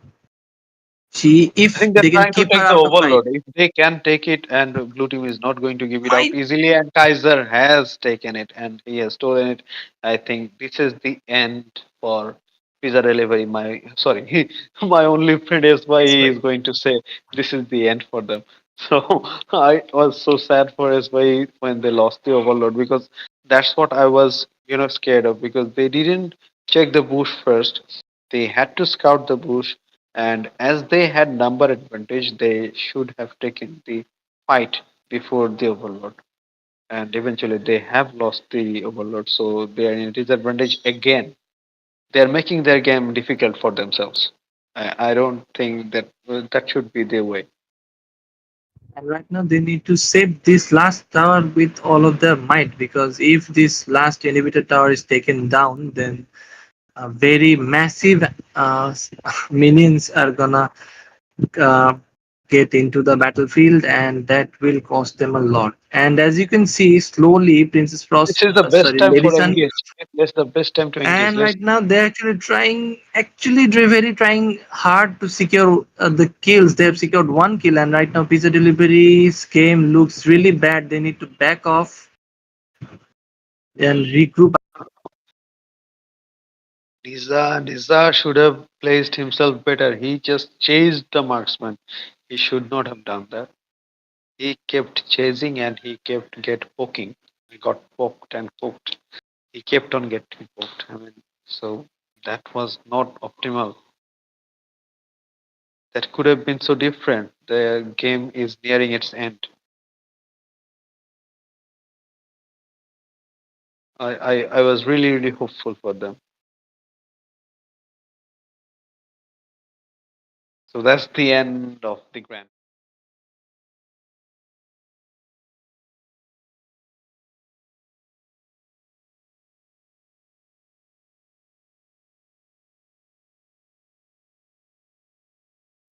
B: I
I: If
B: think they're
I: they can
B: trying to
I: keep her
B: take the
I: out of fight,
B: overload. If they can take it, and Blue Team is not going to give it
I: I
B: out easily, and Kaiser has taken it and he has stolen it, I think this is the end for pizza delivery. My sorry, my only friend is why he is going to say this is the end for them. So I was so sad for SY when they lost the overload because that's what I was, scared of because they didn't check the bush first. They had to scout the bush, and as they had number advantage, they should have taken the fight before the overload. and eventually they have lost the overload, so they are in a disadvantage again. They are making their game difficult for themselves. I don't think that that should be their way.
I: And right now they need to save this last tower with all of their might, because if this last elevator tower is taken down, then very massive minions are gonna uh, get into the battlefield, and that will cost them a lot. And as you can see, slowly Princess
B: This
I: Frost,
B: is the best
I: sorry,
B: time
I: Lady
B: for
I: Sun,
B: engage. That's the best time to engage.
I: and
B: Let's
I: right now they're actually trying, very trying hard to secure the kills. They have secured one kill, and right now Pizza Delivery's game looks really bad. They need to back off and regroup.
B: Niza should have placed himself better. He just chased the marksman. He should not have done that. He kept chasing and he kept get poking. He got poked and poked. He kept on getting poked. I mean, so that was not optimal. That could have been so different. The game is nearing its end. I was really hopeful for them. So that's the end of the grand.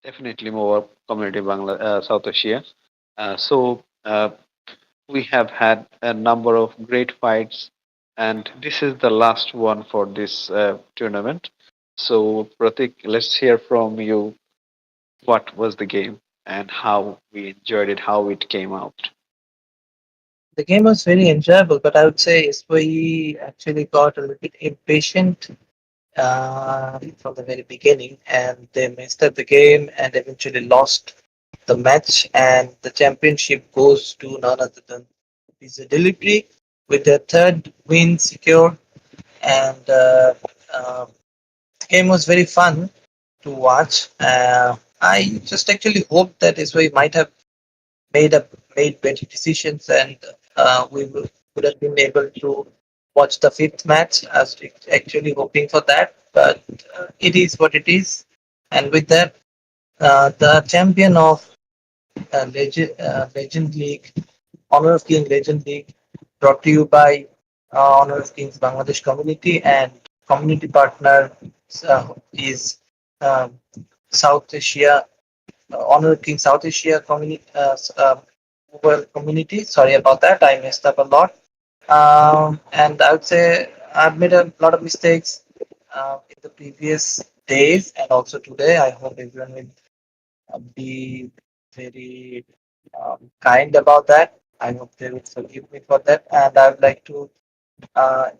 B: Definitely more community South Asia. So we have had a number of great fights, and this is the last one for this tournament. So Pratik, let's hear from you. What was the game and how we enjoyed it, how it came out?
I: The game was very enjoyable, but I would say SYE actually got a little bit impatient from the very beginning, and they messed up the game and eventually lost the match. And the championship goes to none other than Pizza Delivery with their third win secure. And the game was very fun to watch. I just actually hope that SYE might have made up made better decisions, and would have been able to watch the fifth match. I was actually hoping for that, but it is what it is. And with that, the champion of Legend League, Honor of King Legend League, brought to you by Honor of Kings Bangladesh community, and community partner is um, South Asia Honor King South Asia community, well, community. Sorry about that. I messed up a lot. And I would say I've made a lot of mistakes in the previous days and also today. I hope everyone will be very kind about that. I hope they will forgive me for that. And I would like to, uh,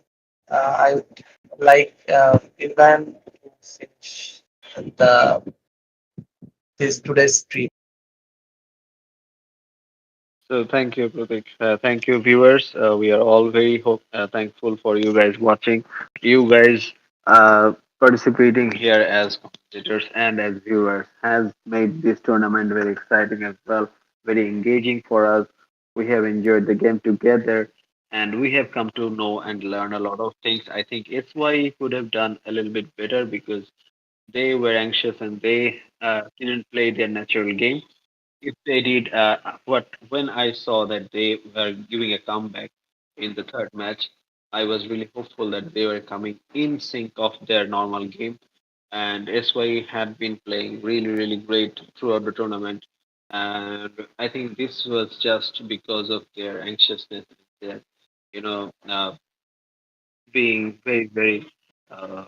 I: I would like Imran to finish the this today's stream.
B: So thank you, Pratik. Thank you, viewers. We are all very thankful for you guys watching, you guys participating here as competitors and as viewers has made this tournament very exciting as well, very engaging for us. We have enjoyed the game together, and we have come to know and learn a lot of things. I think it's why he could have done a little bit better because they were anxious and they didn't play their natural game. If they did, what when I saw that they were giving a comeback in the third match, I was really hopeful that they were coming in sync of their normal game. And SY had been playing really great throughout the tournament. And I think this was just because of their anxiousness, their, you know, being very, uh,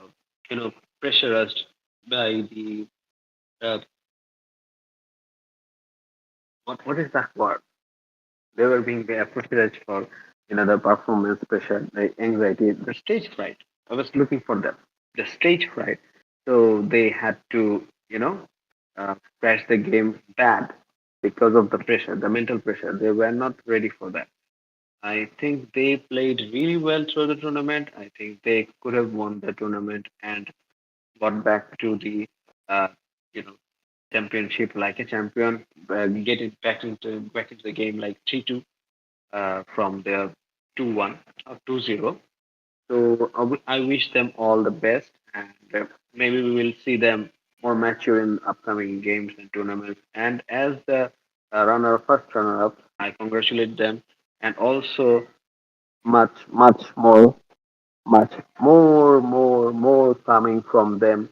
B: pressurized by the uh, what is that word? They were being pressurized for the performance pressure, the anxiety, the stage fright. I was looking for them, the stage fright. So they had to crash the game bad because of the pressure, the mental pressure. They were not ready for that. I think they played really well through the tournament. I think they could have won the tournament and got back to the uh, you know championship like a champion, get it back into the game like 3-2. from their 2-1 or 2-0. So I wish them all the best, and maybe we will see them more mature in upcoming games and tournaments. And as the first runner-up, I congratulate them, and also much, much more coming from them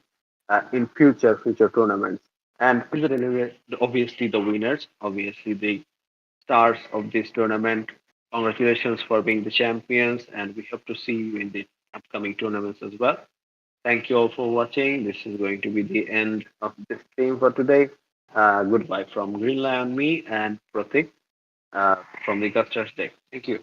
B: in future tournaments. And Pizza Delivery, obviously the winners, obviously the stars of this tournament. Congratulations for being the champions, and we hope to see you in the upcoming tournaments as well. Thank you all for watching. This is going to be the end of this stream for today. Goodbye from Green Lion, me, and Pratik from the Gusters Deck. Thank you.